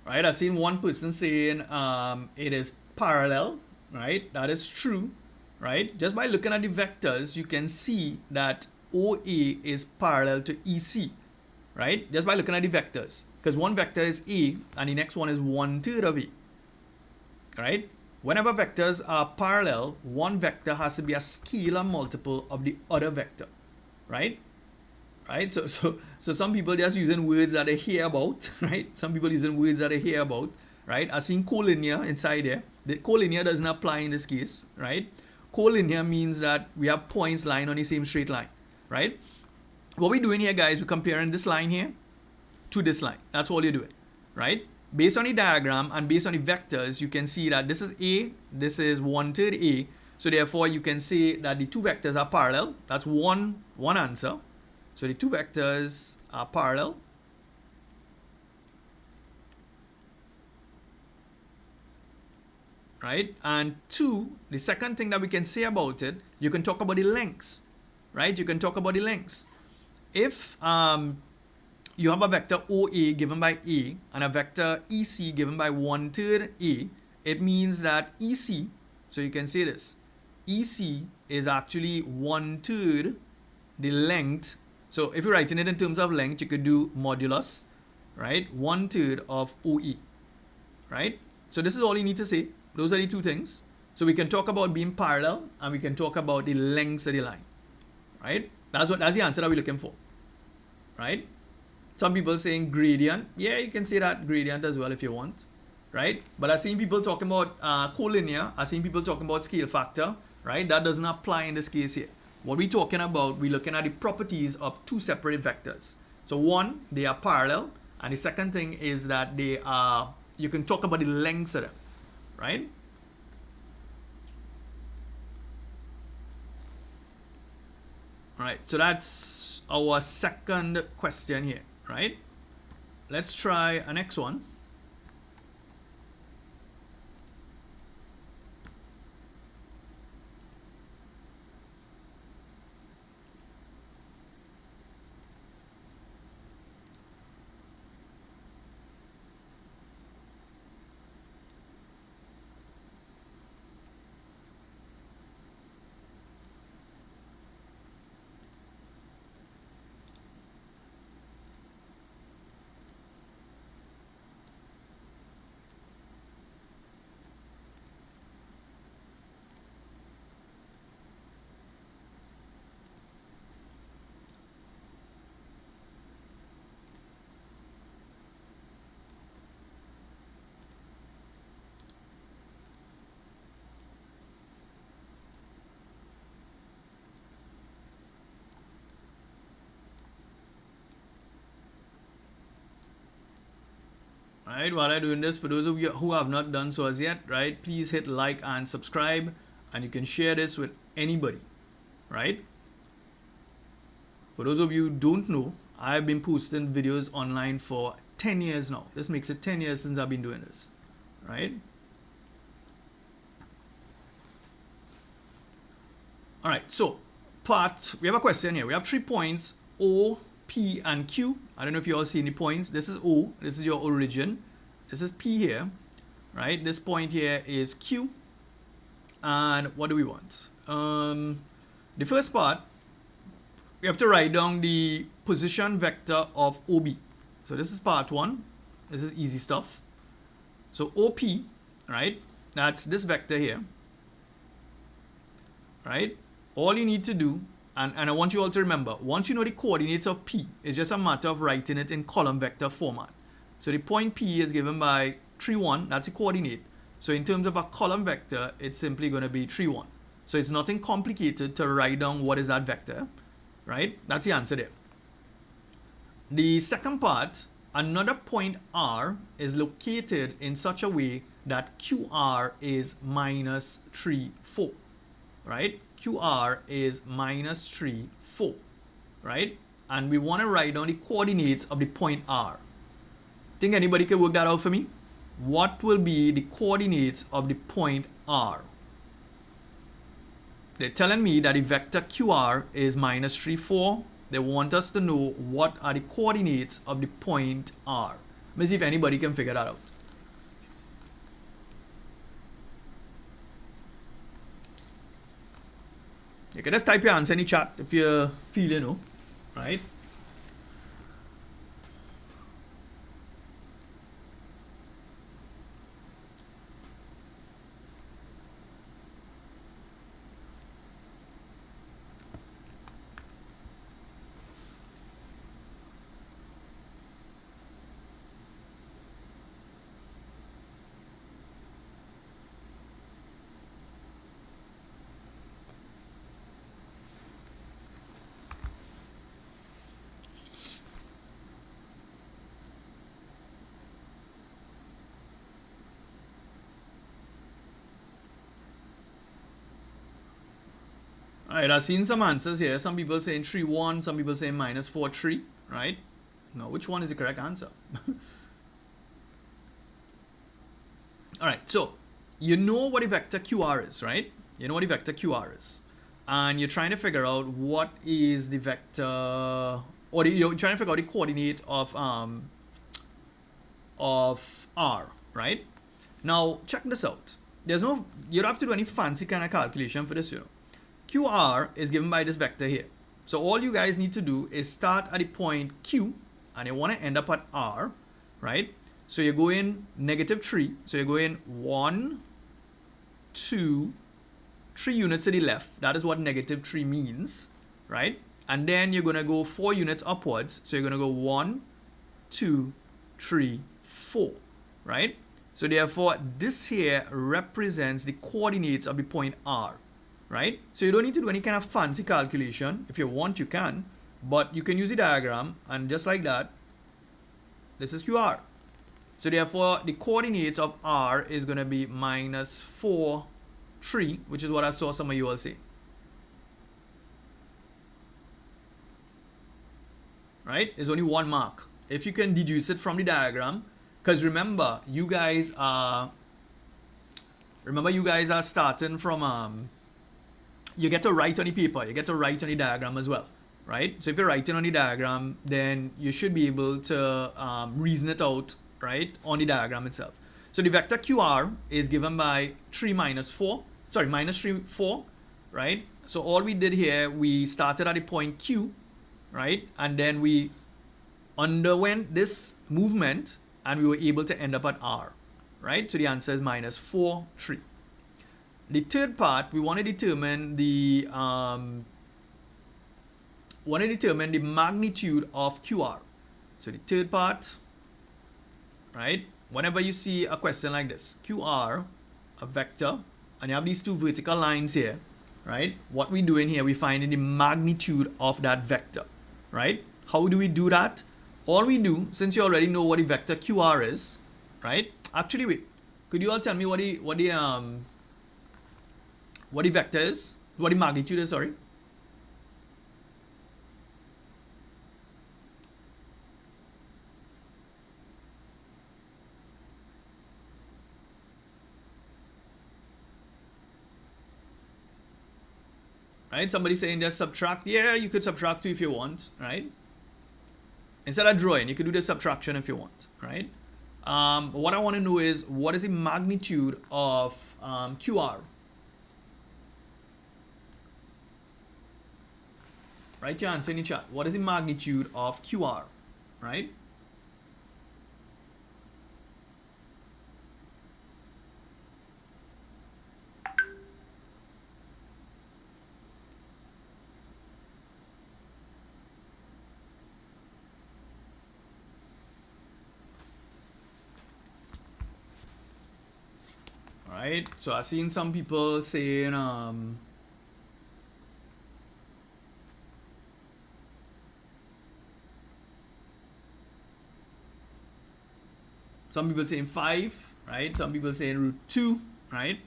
Right, I've seen one person saying it is parallel, right? That is true, right? Just by looking at the vectors, you can see that OA is parallel to EC, right? Just by looking at the vectors, because one vector is A and the next one is 1/3 of A, right? Whenever vectors are parallel, one vector has to be a scalar multiple of the other vector, right? Right, so some people just using words that they hear about, right? Some people using words that they hear about, right? I've seen collinear inside there. The collinear doesn't apply in this case, right? Collinear means that we have points lying on the same straight line, right? What we're doing here, guys, we're comparing this line here to this line. That's all you're doing, right? Based on the diagram and based on the vectors, you can see that this is A, this is 1/3 A. So therefore, you can say that the two vectors are parallel. That's one answer. So the two vectors are parallel. Right? And two, the second thing that we can say about it, you can talk about the lengths. Right? You can talk about the lengths. If you have a vector OA given by A and a vector EC given by 1/3 A, it means that EC, so you can say this, EC is actually 1/3 the length. So if you're writing it in terms of length, you could do modulus, right? 1/3 of OE, right? So this is all you need to say. Those are the two things. So we can talk about being parallel and we can talk about the lengths of the line, right? That's the answer that we're looking for, right? Some people saying gradient. Yeah, you can say that gradient as well if you want, right? But I've seen people talking about collinear. I've seen people talking about scale factor, right? That doesn't apply in this case here. What we're talking about, we're looking at the properties of two separate vectors. So one, they are parallel, and the second thing is that they are, you can talk about the lengths of them, right? All right, so that's our second question here, right? Let's try a next one. Right, while I'm doing this, for those of you who have not done so as yet, right, please hit like and subscribe, and you can share this with anybody, right? For those of you who don't know, I've been posting videos online for 10 years now. This makes it 10 years since I've been doing this, right? All right, so we have a question here. We have 3 points, O, P, and Q. I don't know if you all see any points. This is O, this is your origin. This is P here, right? This point here is Q, And what do we want? The first part, we have to write down the position vector of OB. So this is part one. This is easy stuff. So OP, right? That's this vector here, right? All you need to do, and I want you all to remember, once you know the coordinates of P, it's just a matter of writing it in column vector format. So the point P is given by 3, 1. That's the coordinate. So in terms of a column vector, it's simply going to be 3, 1. So it's nothing complicated to write down what is that vector, right? That's the answer there. The second part, another point R is located in such a way that QR is minus 3, 4, right? QR is minus 3, 4, right? And we want to write down the coordinates of the point R. Think anybody can work that out for me? What will be the coordinates of the point R? They're telling me that the vector QR is minus 3, 4. They want us to know what are the coordinates of the point R. Let me see if anybody can figure that out. You can just type your answer in the chat if you feel, you know, right? Alright, I've seen some answers here. Some people saying 3, 1, some people saying minus 4, 3, right? Now, which one is the correct answer? Alright, so you know what the vector QR is, right? You know what the vector QR is. And you're trying to figure out what is the vector, or you're trying to figure out the coordinate of R, right? Now, check this out. You don't have to do any fancy kind of calculation for this, you know. QR is given by this vector here. So all you guys need to do is start at the point Q and you want to end up at R, right? So you go in negative 3. So you go in 1, 2, 3 units to the left. That is what negative 3 means, right? And then you're going to go 4 units upwards. So you're going to go 1, 2, 3, 4, right? So therefore, this here represents the coordinates of the point R. Right? So you don't need to do any kind of fancy calculation. If you want, you can. But you can use the diagram. And just like that, this is QR. So therefore, the coordinates of R is going to be minus 4, 3, which is what I saw some of you all say. Right? There's only one mark. If you can deduce it from the diagram. Because remember, you guys are starting from... you get to write on the paper, you get to write on the diagram as well, right? So if you're writing on the diagram, then you should be able to reason it out, right, on the diagram itself. So the vector QR is given by minus 3, 4, right? So all we did here, we started at the point Q, right? And then we underwent this movement and we were able to end up at R, right? So the answer is minus 4, 3. The third part, we want to determine the magnitude of QR. So the third part, right? Whenever you see a question like this, QR, a vector, and you have these two vertical lines here, right? What we're doing here, we're finding the magnitude of that vector, right? How do we do that? All we do, since you already know what the vector QR is, right? Actually, wait, could you all tell me what the vector is? What the magnitude is, sorry? Right? Somebody saying just subtract. Yeah, you could subtract 2 if you want, right? Instead of drawing, you could do the subtraction if you want, right? What I want to know is what is the magnitude of QR? Write your answer in the chat. What is the magnitude of QR, right? Right, so I've seen some people saying some people saying 5, right? Some people saying root 2, right?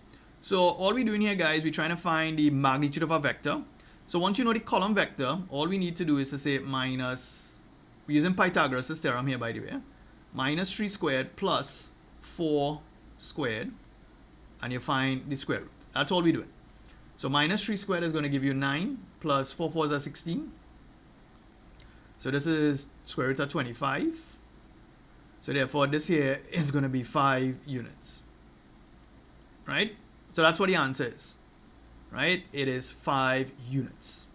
So all we're doing here, guys, we're trying to find the magnitude of a vector. So once you know the column vector, all we need to do is to say minus, we're using Pythagoras' theorem here, by the way, minus 3 squared plus 4 squared, and you find the square root. That's all we're doing. So minus 3 squared is going to give you 9, plus 4 4s are 16. So this is square root of 25. So therefore, this here is going to be 5 units, right? So that's what the answer is, right? It is 5 units.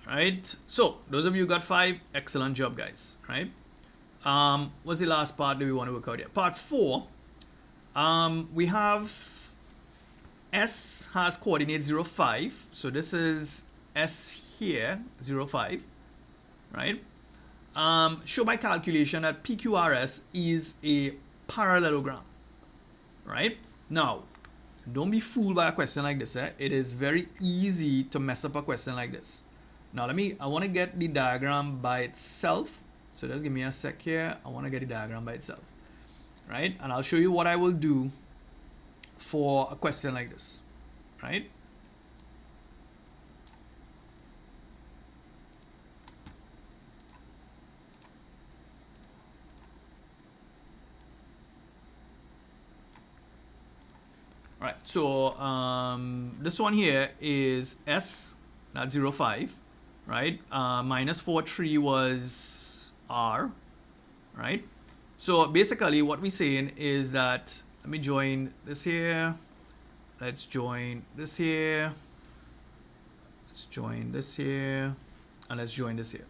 Right? So those of you who got 5, excellent job, guys, right? What's the last part that we want to work out here? Part 4, we have S has coordinate 0, 5. So this is S here, 0, 5, right? Show by calculation that PQRS is a parallelogram, right? Now, don't be fooled by a question like this. It is very easy to mess up a question like this. Now, I want to get the diagram by itself. So just give me a sec here. I want to get the diagram by itself, right? And I'll show you what I will do for a question like this, right? All right, so this one here is S, that's 0, 5, right? Minus 4, 3 was R, right? So basically what we're saying is that, let me join this here, let's join this here, let's join this here, and let's join this here,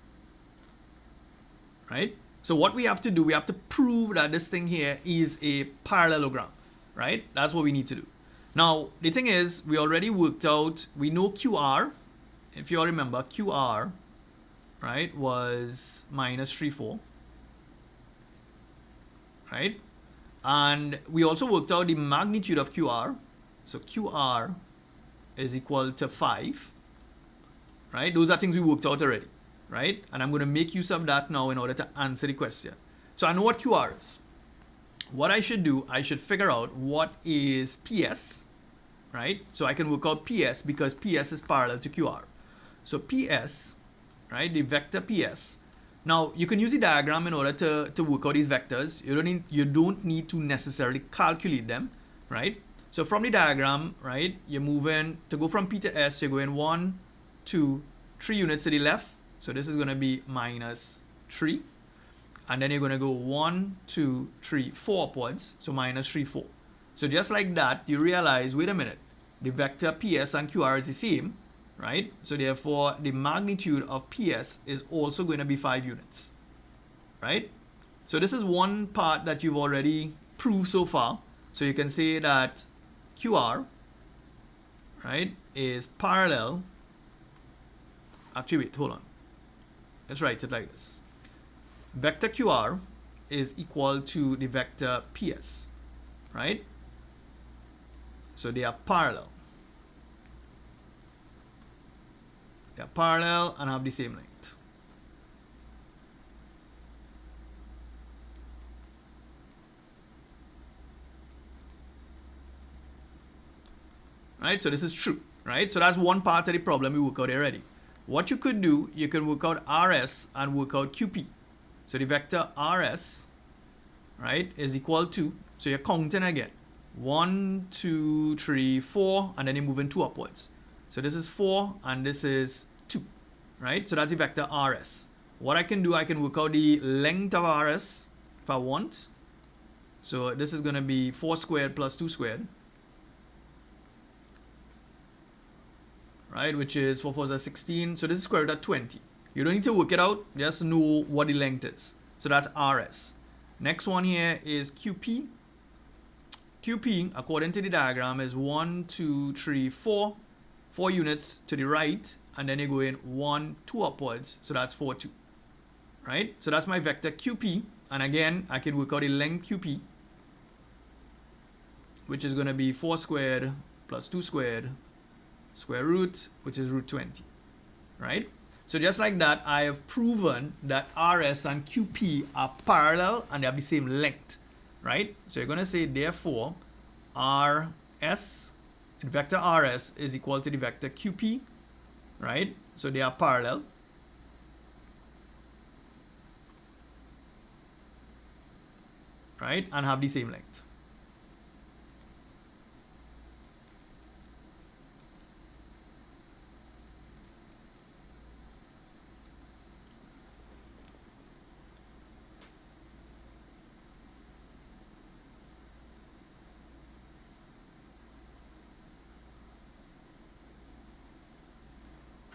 right? So what we have to do, we have to prove that this thing here is a parallelogram, right? That's what we need to do. Now, the thing is, we already worked out, we know QR, if you all remember, QR, right, was minus 3, 4, right? And we also worked out the magnitude of QR. So QR is equal to 5, right? Those are things we worked out already, right? And I'm going to make use of that now in order to answer the question. So I know what QR is. What I should do, I should figure out what is PS, right? So I can work out PS because PS is parallel to QR. So PS, right, the vector PS. Now you can use the diagram in order to work out these vectors. You don't need to necessarily calculate them, right? So from the diagram, right, you're moving to go from P to S, you're going 1, 2, 3 units to the left. So this is going to be minus 3. And then you're going to go 1, 2, 3, 4 upwards. So minus 3, 4. So just like that, you realize, wait a minute, the vector PS and QR is the same, right? So therefore, the magnitude of PS is also going to be 5 units, right? So this is one part that you've already proved so far. So you can say that QR, right, is parallel. Actually, wait, hold on. Let's write it like this. Vector QR is equal to the vector PS, right? So they are parallel. They are parallel and have the same length. Right? So this is true, right? So that's one part of the problem we work out already. What you could do, you can work out RS and work out QP. So the vector RS, right, is equal to, so you're counting again. 1, 2, 3, 4, and then you're moving 2 upwards. So this is 4 and this is 2, right? So that's the vector rs. What I can do, I can work out the length of rs if I want. So this is going to be 4 squared plus 2 squared, right? Which is 4 4s are 16. So this is square root of 20. You don't need to work it out. Just know what the length is. So that's rs. Next one here is qp. QP, according to the diagram, is 1, 2, 3, 4. 4 units to the right, and then you go in 1, 2 upwards. So that's 4, 2. Right? So that's my vector QP. And again, I can work out the length QP, which is going to be 4 squared plus 2 squared square root, which is root 20. Right? So just like that, I have proven that RS and QP are parallel and they have the same length. Right? So you're going to say, therefore, RS, vector RS is equal to the vector QP, right? So they are parallel. Right? And have the same length.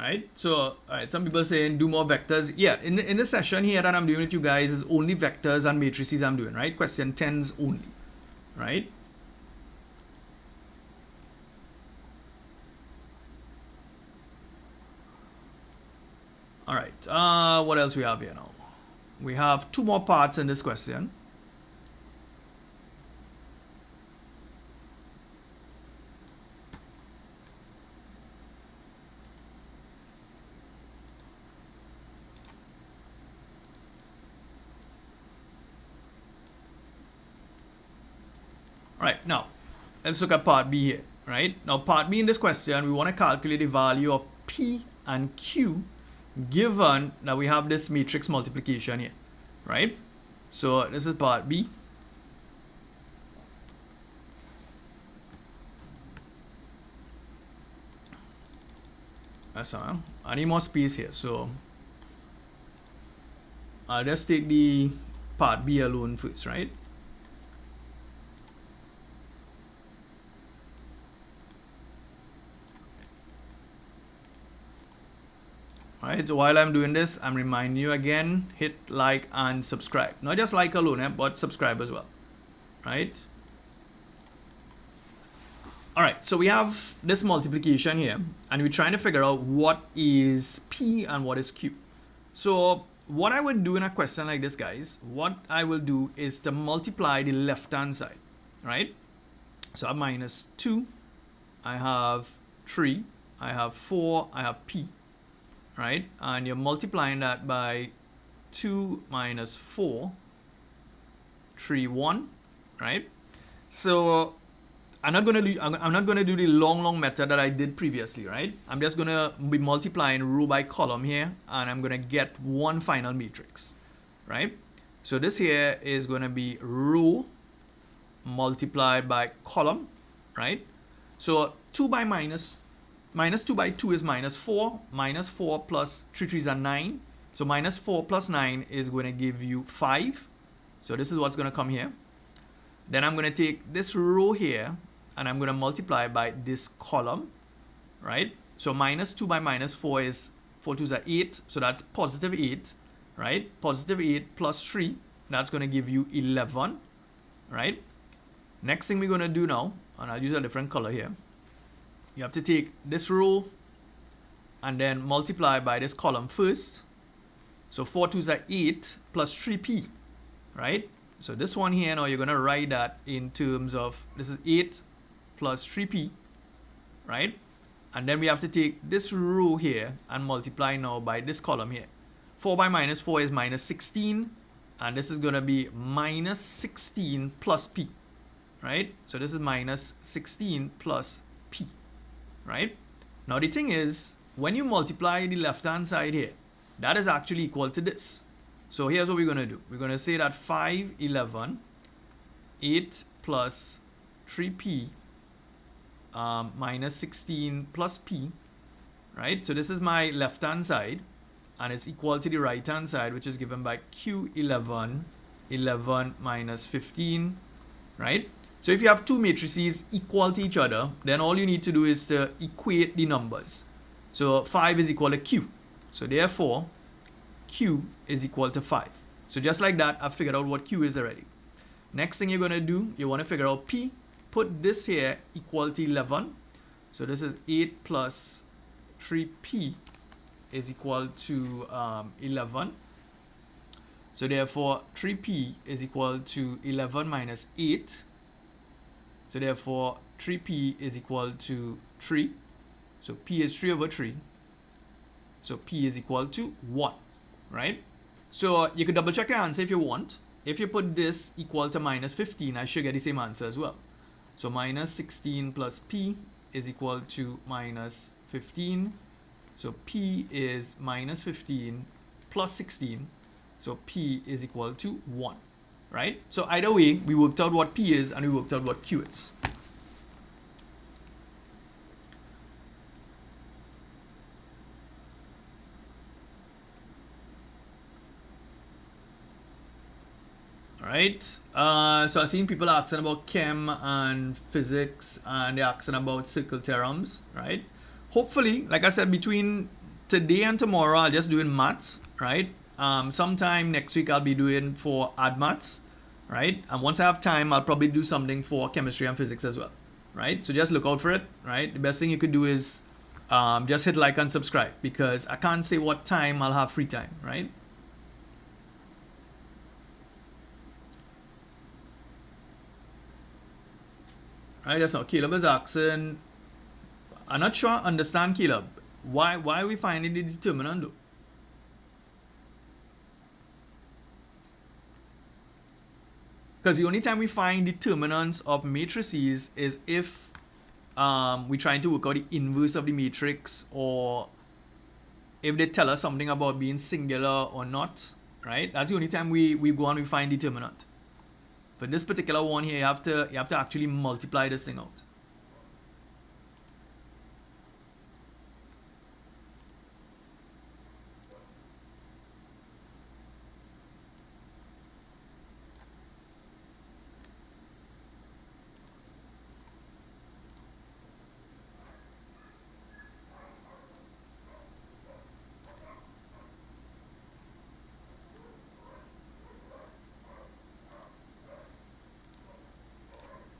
Right? So, all right, some people saying do more vectors. Yeah, in the session here that I'm doing with you guys is only vectors and matrices I'm doing, right? Question 10s only, right? All right, what else we have here now? We have 2 more parts in this question. All right, now let's look at part B here, right? Now part B in this question, we want to calculate the value of P and Q given that we have this matrix multiplication here, right? So this is part B. That's all. I need more space here, so I'll just take the part B alone first, right? Alright, so while I'm doing this, I'm reminding you again, hit like and subscribe. Not just like alone, but subscribe as well. Right? Alright, so we have this multiplication here, and we're trying to figure out what is P and what is Q. So what I would do in a question like this, guys, what I will do is to multiply the left-hand side. Right? So I have minus 2, I have 3, I have 4, I have P. Right? And you're multiplying that by 2 minus 4, 3, 1, right? So I'm not gonna do the long method that I did previously, right? I'm just gonna be multiplying row by column here, and I'm gonna get one final matrix, right? So this here is gonna be row multiplied by column, right? So 2 by minus 2 by 2 is minus 4. Minus 4 plus 3 3s are 9. So minus 4 plus 9 is going to give you 5. So this is what's going to come here. Then I'm going to take this row here and I'm going to multiply by this column, right? So minus 2 by minus 4 is 4 2s are 8. So that's positive 8, right? Positive 8 plus 3, that's going to give you 11, right? Next thing we're going to do now, and I'll use a different color here. You have to take this row and then multiply by this column first. So 4 2s are 8 plus 3p, right? So this one here now, you're going to write that in terms of, this is 8 plus 3p, right? And then we have to take this row here and multiply now by this column here. 4 by minus 4 is minus 16, and this is going to be minus 16 plus p, right? So this is minus 16 plus p. Right? Now the thing is, when you multiply the left-hand side here, that is actually equal to this. So here's what we're going to do. We're going to say that 5, 11, 8 plus 3p minus 16 plus p, right? So this is my left-hand side. and it's equal to the right hand side, which is given by Q11, 11 minus 15, right? So if you have two matrices equal to each other, then all you need to do is to equate the numbers. So 5 is equal to Q. So therefore, Q is equal to 5. So just like that, I've figured out what Q is already. Next thing you're going to do, you want to figure out P. Put this here equal to 11. So this is 8 plus 3P is equal to 11. So therefore, 3P is equal to 11 minus 8. So therefore, 3P is equal to 3. So P is 3 over 3. So P is equal to 1, right? So you could double check your answer if you want. If you put this equal to minus 15, I should get the same answer as well. So minus 16 plus P is equal to minus 15. So P is minus 15 plus 16. So P is equal to 1, right? So either way, we worked out what P is and we worked out what Q is. Right. So I've seen people asking about chem and physics, and they're asking about circle theorems, right? Hopefully, like I said, between today and tomorrow, I'll just do in maths, right? Sometime next week, I'll be doing for add maths, right? And once I have time, I'll probably do something for chemistry and physics as well, right? So just look out for it, right? The best thing you could do is just hit like and subscribe, because I can't say what time I'll have free time, right? Right, just now, Caleb is asking, I'm not sure I understand, Caleb. Why are we finding the determinant though? Because the only time we find determinants of matrices is if we're trying to work out the inverse of the matrix, or if they tell us something about being singular or not, right? That's the only time we go and we find determinant. For this particular one here, you have to actually multiply this thing out.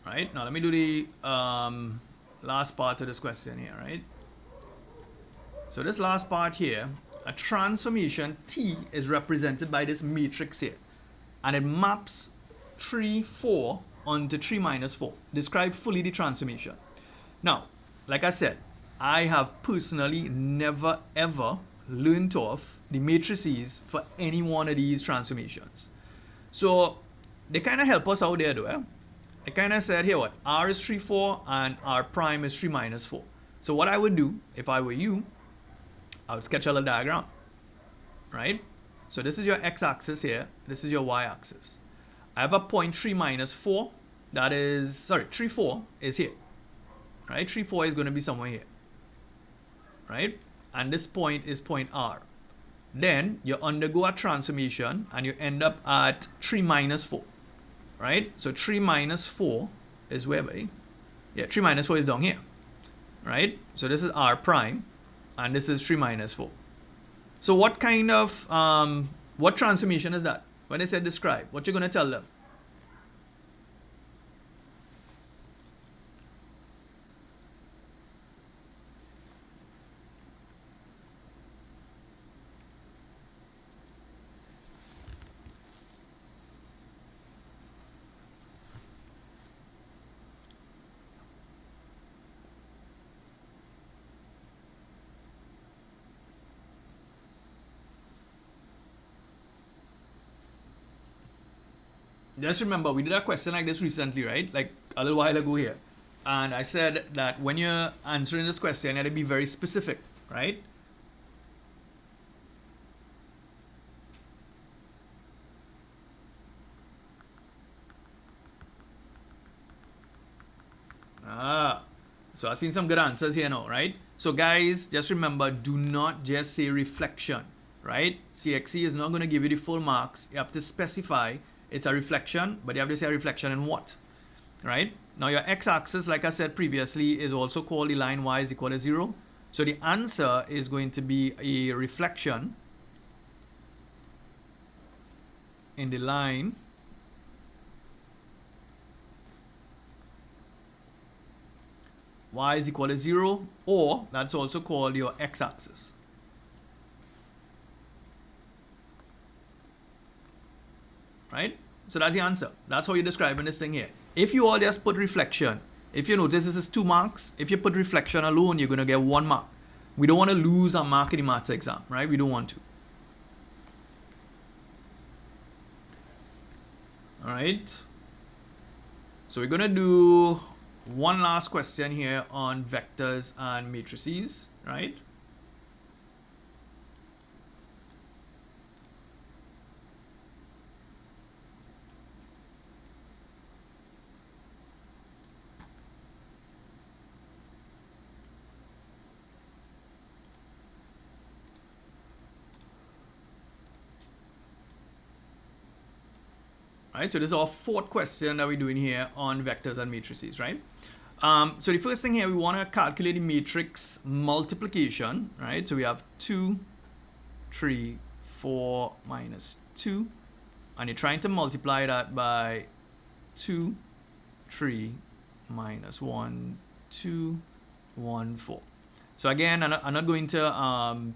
Right, now let me do the last part of this question here, right? So this last part here, a transformation T is represented by this matrix here, and it maps 3, 4 onto 3 minus 4. Describe fully the transformation. Now, like I said, I have personally never ever learned off the matrices for any one of these transformations. So they kind of help us out there though, eh? I kind of said here what, R is 3, 4 and R prime is 3 minus 4. So what I would do if I were you, I would sketch a little diagram, right? So this is your x-axis here, this is your y-axis. I have a point 3 minus 4, that is, sorry, 3, 4 is here, right? 3, 4 is going to be somewhere here, right? And this point is point R. Then you undergo a transformation and you end up at 3 minus 4. Right? So 3 minus 4 is where, buddy? Yeah, 3 minus 4 is down here. Right? So this is R prime, and this is 3 minus 4. So what kind of, what transformation is that? When they say describe, what you're going to tell them? Just remember, we did a question like this recently, right? Like a little while ago here. And I said that when you're answering this question, you have to be very specific, right? So I've seen some good answers here now, right? So guys, just remember, do not just say reflection. right? CXC is not going to give you the full marks. You have to specify it's a reflection, but you have to say a reflection in what, right? Now your x-axis, like I said previously, is also called the line y is equal to 0. So the answer is going to be a reflection in the line y is equal to 0, or that's also called your x-axis. Right? So that's the answer. That's how you're describing this thing here. If you all just put reflection, if you notice this is 2 marks, if you put reflection alone, you're going to get 1 mark. We don't want to lose a mark in the maths exam, right? We don't want to. All right. So we're going to do one last question here on vectors and matrices, right? Right, so this is our 4th question that we're doing here on vectors and matrices, right? So the first thing here, we want to calculate the matrix multiplication, right? So we have 2, 3, 4, minus 2, and you're trying to multiply that by 2, 3, minus 1, 2, 1, 4. So again, I'm not going to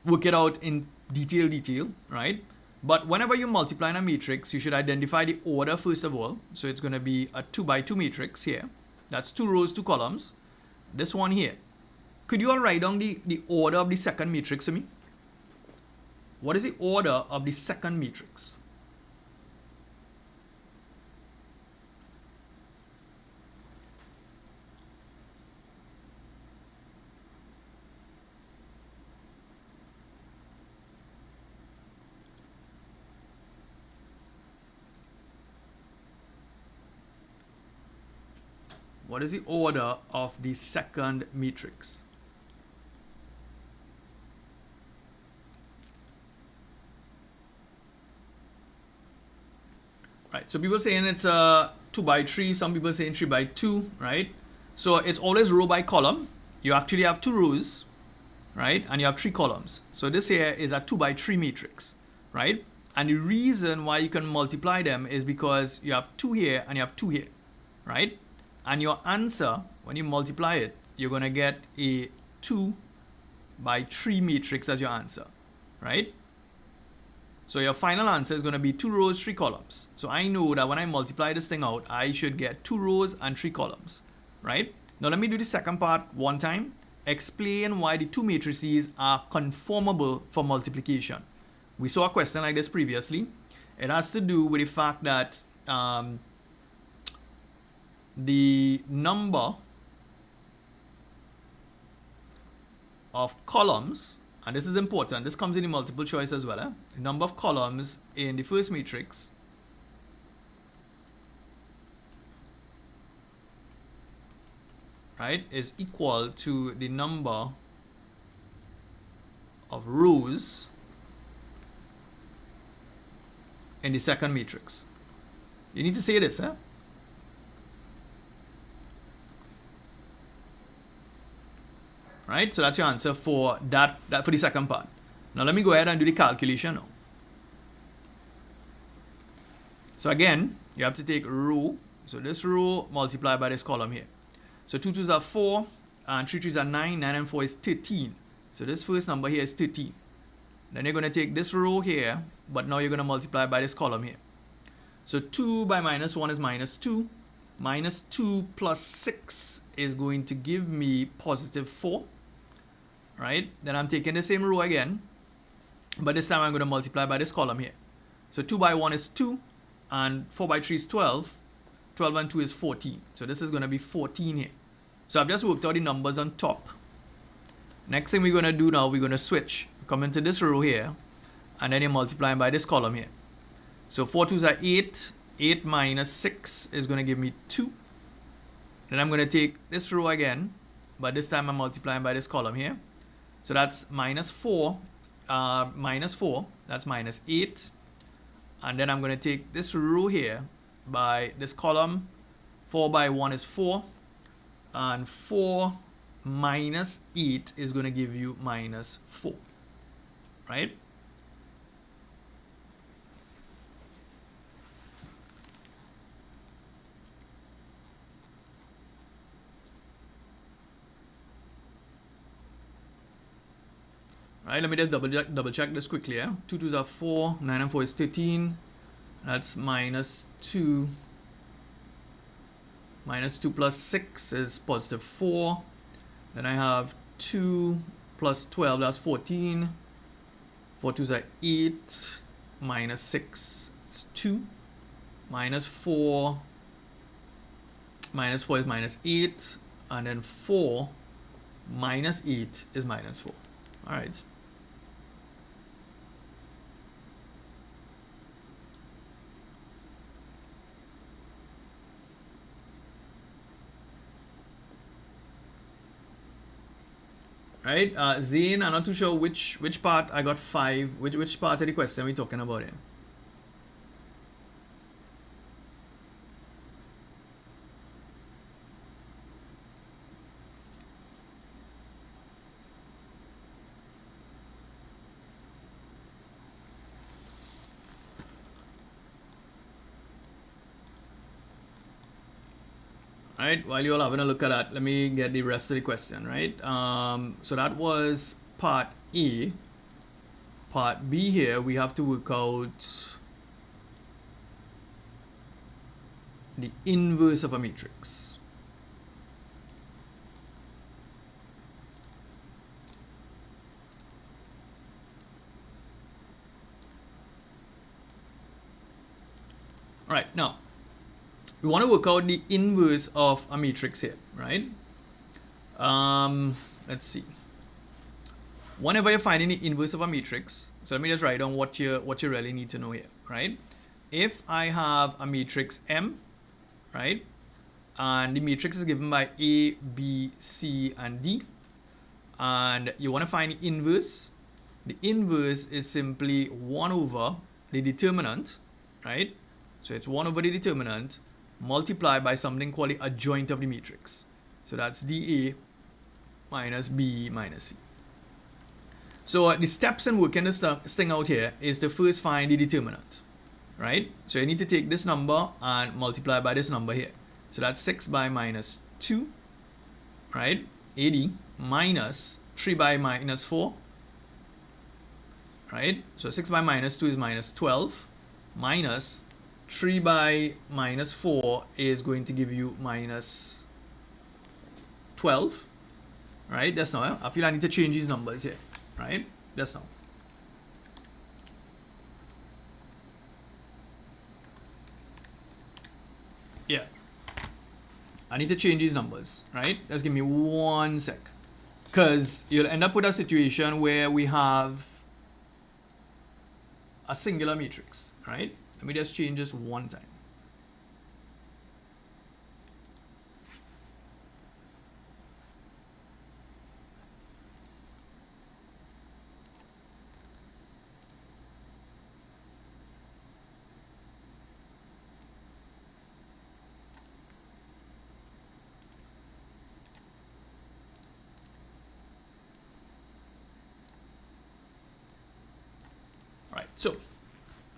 work it out in detail, right? But whenever you multiply in a matrix, you should identify the order first of all. So it's going to be a 2 by 2 matrix here. That's 2 rows, 2 columns. This one here. Could you all write down the order of the second matrix to me? What is the order of the second matrix? What is the order of the second matrix? Right, so people saying it's a 2 by 3, some people saying 3 by 2, right? So it's always row by column. You actually have 2 rows, right? And you have 3 columns. So this here is a 2 by 3 matrix, right? And the reason why you can multiply them is because you have 2 here and you have 2 here, right? And your answer, when you multiply it, you're going to get a 2 by 3 matrix as your answer, right? So your final answer is going to be 2 rows, 3 columns. So I know that when I multiply this thing out, I should get 2 rows and 3 columns, right? Now let me do the second part one time. Explain why the 2 matrices are conformable for multiplication. We saw a question like this previously. It has to do with the fact that the number of columns, and this is important, this comes in the multiple choice as well, the number of columns in the first matrix right is equal to the number of rows in the second matrix. You need to say this, huh? Right, so that's your answer for that for the second part. Now let me go ahead and do the calculation now. So again, you have to take row. So this row multiplied by this column here. So 2 2s are 4 and 3 3s are 9. 9 and 4 is 13. So this first number here is 13. Then you're going to take this row here, but now you're going to multiply by this column here. So 2 by minus 1 is minus 2. Minus 2 plus 6 is going to give me positive 4. Right? Then I'm taking the same row again, but this time I'm going to multiply by this column here. So 2 by 1 is 2, and 4 by 3 is 12. 12 and 2 is 14. So this is going to be 14 here. So I've just worked out the numbers on top. Next thing we're going to do now, we're going to switch. Come into this row here, and then you're multiplying by this column here. So 4 2s are 8. 8 minus 6 is going to give me 2. Then I'm going to take this row again, but this time I'm multiplying by this column here. So that's minus 4, that's minus 8. And then I'm going to take this row here by this column. 4 by 1 is 4. And 4 minus 8 is going to give you minus 4. Right? Right, let me just double check this quickly. 2 2s are 4, 9 and 4 is 13. That's minus 2. Minus 2 plus 6 is positive 4. Then I have 2 plus 12, that's 14. 4 2s are 8. Minus 6 is 2. Minus 4 is minus 8. And then 4 minus 8 is minus 4. All right. Right, Zane, I'm not too sure which part I got 5. Which part of the question are we talking about here? Right, while you're all having a look at that, let me get the rest of the question, right? So that was part A. Part B here, we have to work out the inverse of a matrix. All right, now we want to work out the inverse of a matrix here, right? Let's see. Whenever you're finding the inverse of a matrix, so let me just write down what you really need to know here, right? If I have a matrix M, right, and the matrix is given by A, B, C, and D, and you want to find the inverse is simply 1 over the determinant, right? So it's 1 over the determinant multiplied by something called the adjoint of the matrix. So that's dA minus B minus C. So the steps in working this thing out here is to first find the determinant, right? So you need to take this number and multiply by this number here. So that's 6 by minus 2, right? AD minus 3 by minus 4, right? So 6 by minus 2 is minus 12, minus 3 by minus 4 is going to give you minus 12, right? That's now. I feel I need to change these numbers here, right? That's now. Yeah. I need to change these numbers, right? Just give me 1 sec. Because you'll end up with a situation where we have a singular matrix, right? Let me just change this one time. All right, so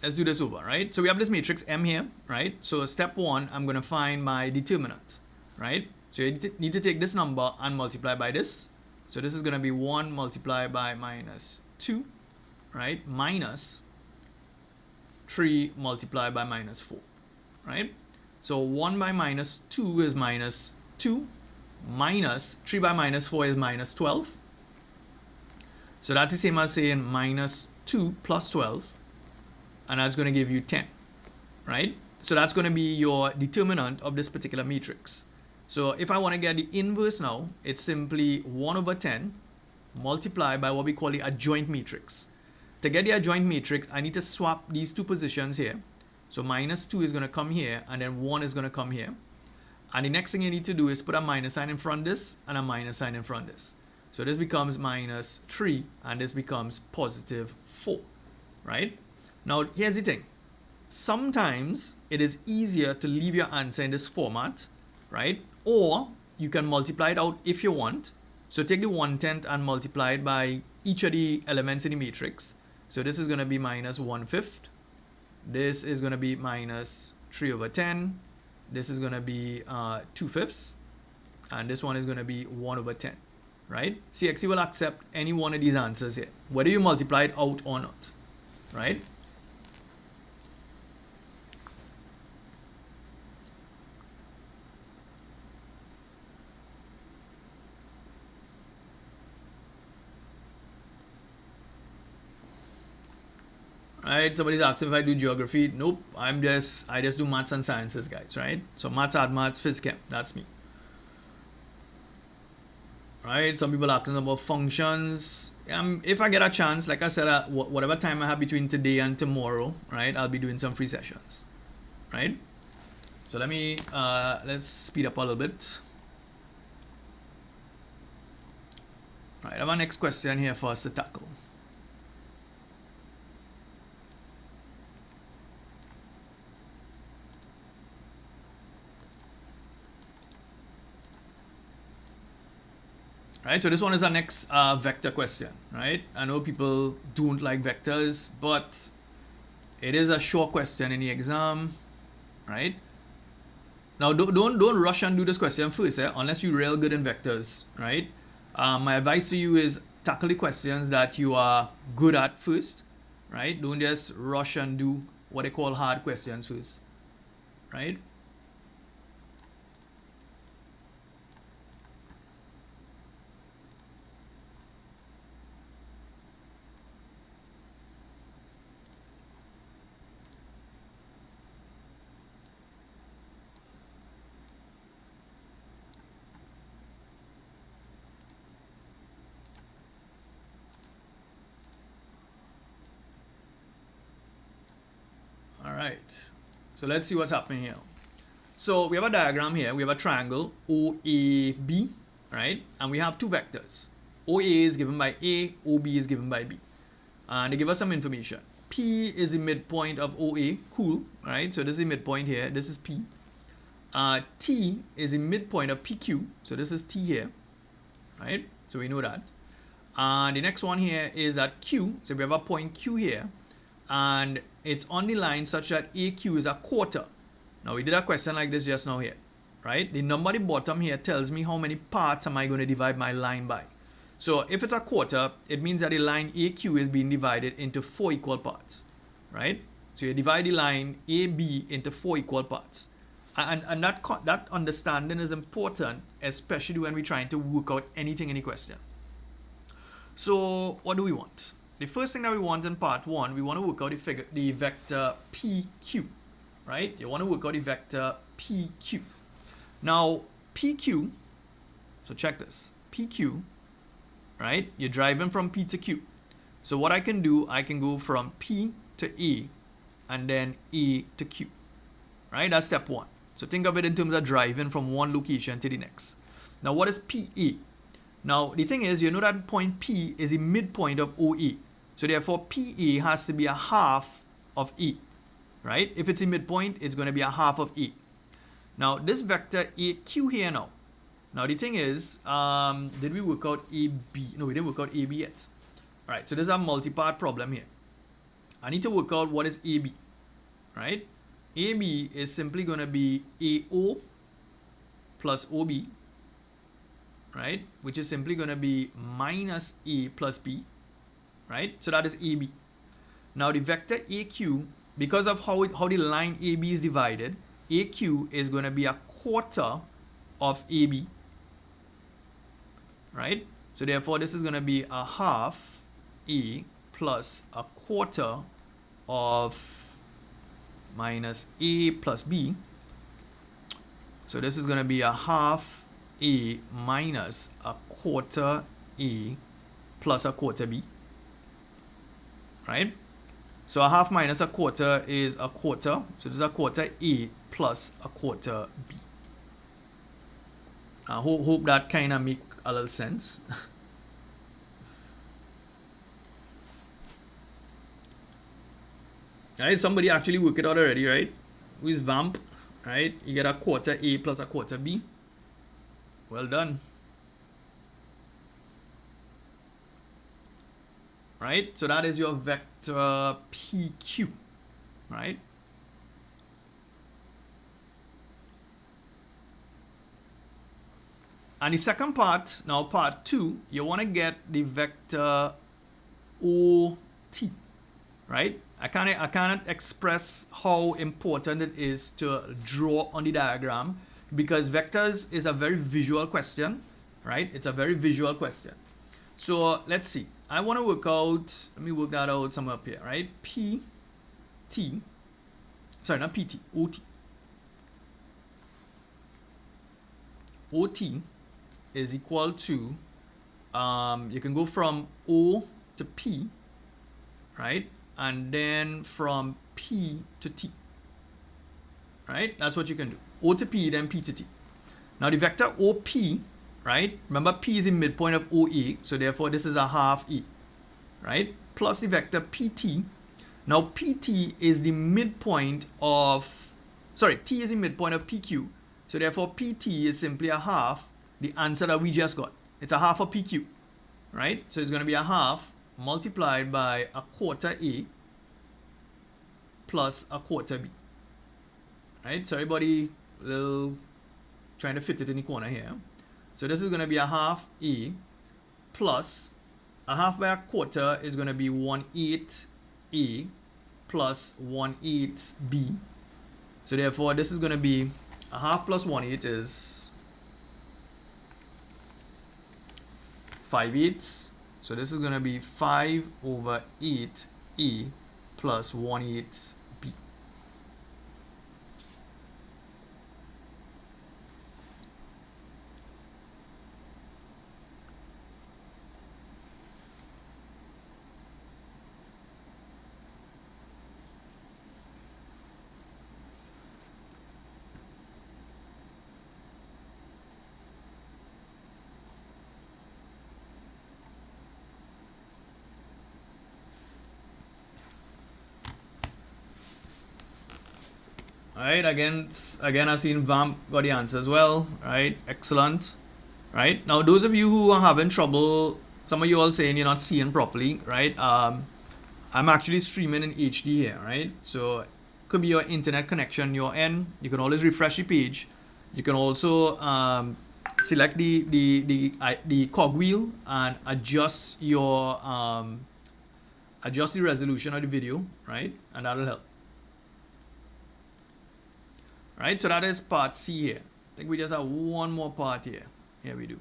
let's do this over, right? So we have this matrix M here, right? So step 1, I'm going to find my determinant, right? So you need to take this number and multiply by this. So this is going to be 1 multiplied by minus 2, right? Minus 3 multiplied by minus 4, right? So 1 by minus 2 is minus 2, minus 3 by minus 4 is minus 12. So that's the same as saying minus 2 plus 12, and that's going to give you 10, right? So that's going to be your determinant of this particular matrix. So if I want to get the inverse now, it's simply 1 over 10 multiplied by what we call the adjoint matrix. To get the adjoint matrix, I need to swap these two positions here. So minus 2 is going to come here, and then 1 is going to come here. And the next thing you need to do is put a minus sign in front of this and a minus sign in front of this. So this becomes minus 3 and this becomes positive 4, right? Now here's the thing. Sometimes it is easier to leave your answer in this format, right? Or you can multiply it out if you want. So take the 1/10 and multiply it by each of the elements in the matrix. So this is going to be minus 1/5. This is going to be minus 3/10. This is going to be 2/5. And this one is going to be 1/10, right? CSEC will accept any one of these answers here, whether you multiply it out or not, right? Right, somebody's asking if I do geography. Nope, I just do maths and sciences, guys, right? So maths, art, maths, phys chem, that's me. Right, some people asking about functions. If I get a chance, like I said, whatever time I have between today and tomorrow, right, I'll be doing some free sessions, right? So let's speed up a little bit. Right, I have our next question here for us to tackle. Right, so this one is our next vector question, right? I know people don't like vectors, but it is a short question in the exam, right? Now, don't rush and do this question first, unless you're real good in vectors, right? My advice to you is tackle the questions that you are good at first, right? Don't just rush and do what they call hard questions first, right? Right, so let's see what's happening here. So we have a diagram here. We have a triangle OAB, right? And we have two vectors. OA is given by A, OB is given by B. And they give us some information. P is the midpoint of OA, cool, right? So this is the midpoint here. This is P. T is the midpoint of PQ. So this is T here, right? So we know that. And the next one here is that Q. So we have a point Q here. And it's on the line such that AQ is a quarter. Now we did a question like this just now here, right? The number at the bottom here tells me how many parts am I going to divide my line by. So if it's a quarter, it means that the line AQ is being divided into 4 equal parts, right? So you divide the line AB into 4 equal parts. And that understanding is important, especially when we're trying to work out anything in the question. So what do we want? The first thing that we want in part 1, we want to work out the vector PQ, right? You want to work out the vector PQ. Now, PQ, so check this, PQ, right? You're driving from P to Q. So what I can do, I can go from P to A and then A to Q, right? That's step 1. So think of it in terms of driving from one location to the next. Now, what is PA? Now, the thing is, you know that point P is the midpoint of OA. So therefore, PA has to be a half of A, right? If it's a midpoint, it's going to be a half of A. Now, this vector AQ here now. Now, the thing is, did we work out AB? No, we didn't work out AB yet. All right, so this is a multi-part problem here. I need to work out what is AB, right? AB is simply going to be AO plus OB, right? Which is simply going to be minus A plus B, right? So that is AB. Now the vector AQ, because of how the line AB is divided, AQ is going to be a quarter of AB, right? So therefore this is going to be a half A plus a quarter of minus A plus B. So this is going to be a half A minus a quarter A plus a quarter B, right? So a half minus a quarter is a quarter. So this is a quarter A plus a quarter B. I hope that kind of make a little sense. Right? Somebody actually work it out already, right? Who is vamp, right? You get a quarter A plus a quarter B. Well done. Right? So that is your vector PQ, right? And the second part, now part 2, you want to get the vector OT, right? I cannot express how important it is to draw on the diagram because vectors is a very visual question, right? It's a very visual question. So let's see. I want to work out, let me work that out somewhere up here, right? PT, sorry, not PT, OT. OT is equal to, you can go from O to P, right? And then from P to T, right? That's what you can do. O to P, then P to T. Now the vector OP, right? Remember P is the midpoint of OA, so therefore this is a half E, right? Plus the vector PT. Now PT is the midpoint of, sorry, T is the midpoint of PQ, so therefore PT is simply a half the answer that we just got. It's a half of PQ, right? So it's going to be a half multiplied by a quarter A plus a quarter B, right? So everybody trying to fit it in the corner here. So this is going to be a half A plus a half by a quarter is going to be 1/8 A plus 1/8 B. So therefore this is going to be a half plus 1/8 is 5/8. So this is going to be 5/8 A plus 1/8 B. Right, again I've seen Vamp got the answer as well, right? Excellent. Right, now those of you who are having trouble, some of you all saying you're not seeing properly, right? I'm actually streaming in HD here, right? So it could be your internet connection, your end. You can always refresh the page. You can also select the cogwheel and adjust your adjust the resolution of the video, right? And that'll help. Right, so that is part C here. I think we just have one more part here. Here we do.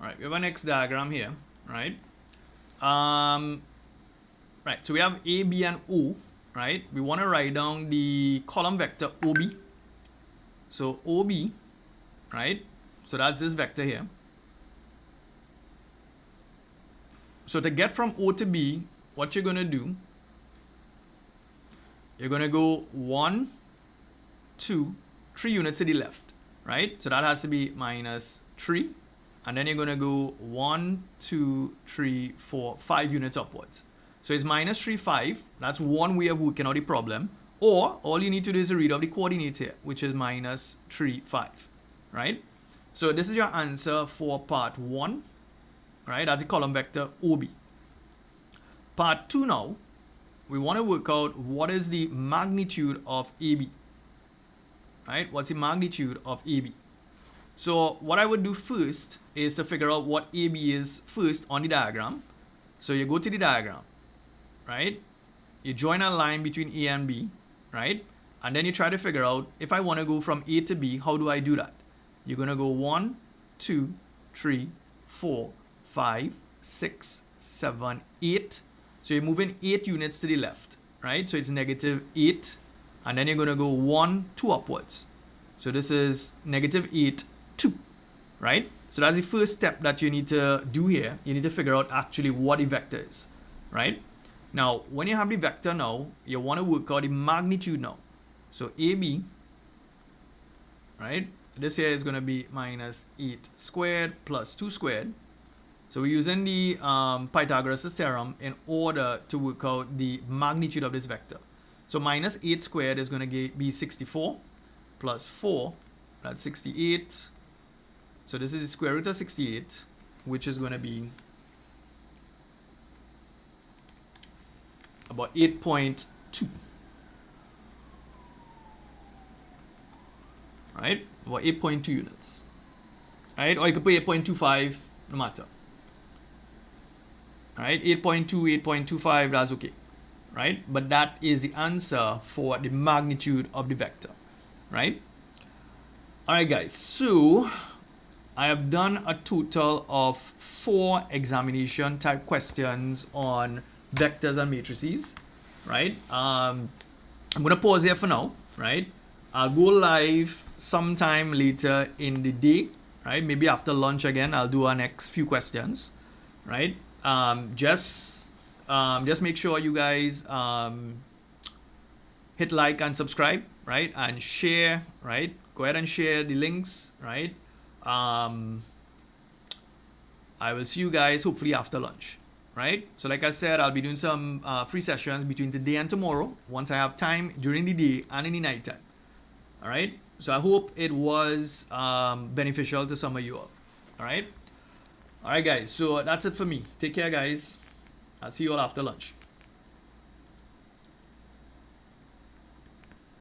All right, we have our next diagram here, right? Right, so we have A, B, and O, right? We want to write down the column vector OB. So OB, right? So that's this vector here. So to get from O to B, what you're going to do, you're going to go 1, 2, 3 units to the left, right? So that has to be minus 3. And then you're going to go 1, 2, 3, 4, 5 units upwards. So it's minus 3, 5. That's one way of working out the problem. Or all you need to do is read out the coordinates here, which is minus 3, 5. Right? So this is your answer for part 1. Right? That's the column vector OB. Part 2 now, we want to work out what is the magnitude of AB. Right? What's the magnitude of AB? So what I would do first is to figure out what AB is first on the diagram. So you go to the diagram, right? You join a line between A and B, right? And then you try to figure out, if I want to go from A to B, how do I do that? You're going to go 1, 2, 3, 4, 5, 6, 7, 8. So you're moving 8 units to the left, right? So it's negative 8. And then you're going to go 1, 2 upwards. So this is negative 8, 2, right? So that's the first step that you need to do here. You need to figure out actually what the vector is, right? Now, when you have the vector now, you want to work out the magnitude now. So AB, right? This here is going to be minus 8 squared plus 2 squared. So we're using the Pythagoras' theorem in order to work out the magnitude of this vector. So minus 8 squared is going to be 64 plus 4, that's 68. So this is the square root of 68, which is going to be about 8.2. Right? About 8.2 units. Right? Or you could put 8.25, no matter. Right? 8.2, 8.25, that's okay. Right? But that is the answer for the magnitude of the vector. Right? Alright guys, so I have done a total of 4 examination type questions on vectors and matrices. Right? I'm going to pause here for now. Right? I'll go live sometime later in the day. Right? Maybe after lunch again, I'll do our next few questions. Right? Just make sure you guys hit like and subscribe, right, and share, right? Go ahead and share the links, right? I will see you guys hopefully after lunch, right? So like I said, I'll be doing some free sessions between today and tomorrow once I have time during the day and in the night time. All right. So I hope it was beneficial to some of you all. All right. All right, guys. So that's it for me. Take care, guys. I'll see you all after lunch.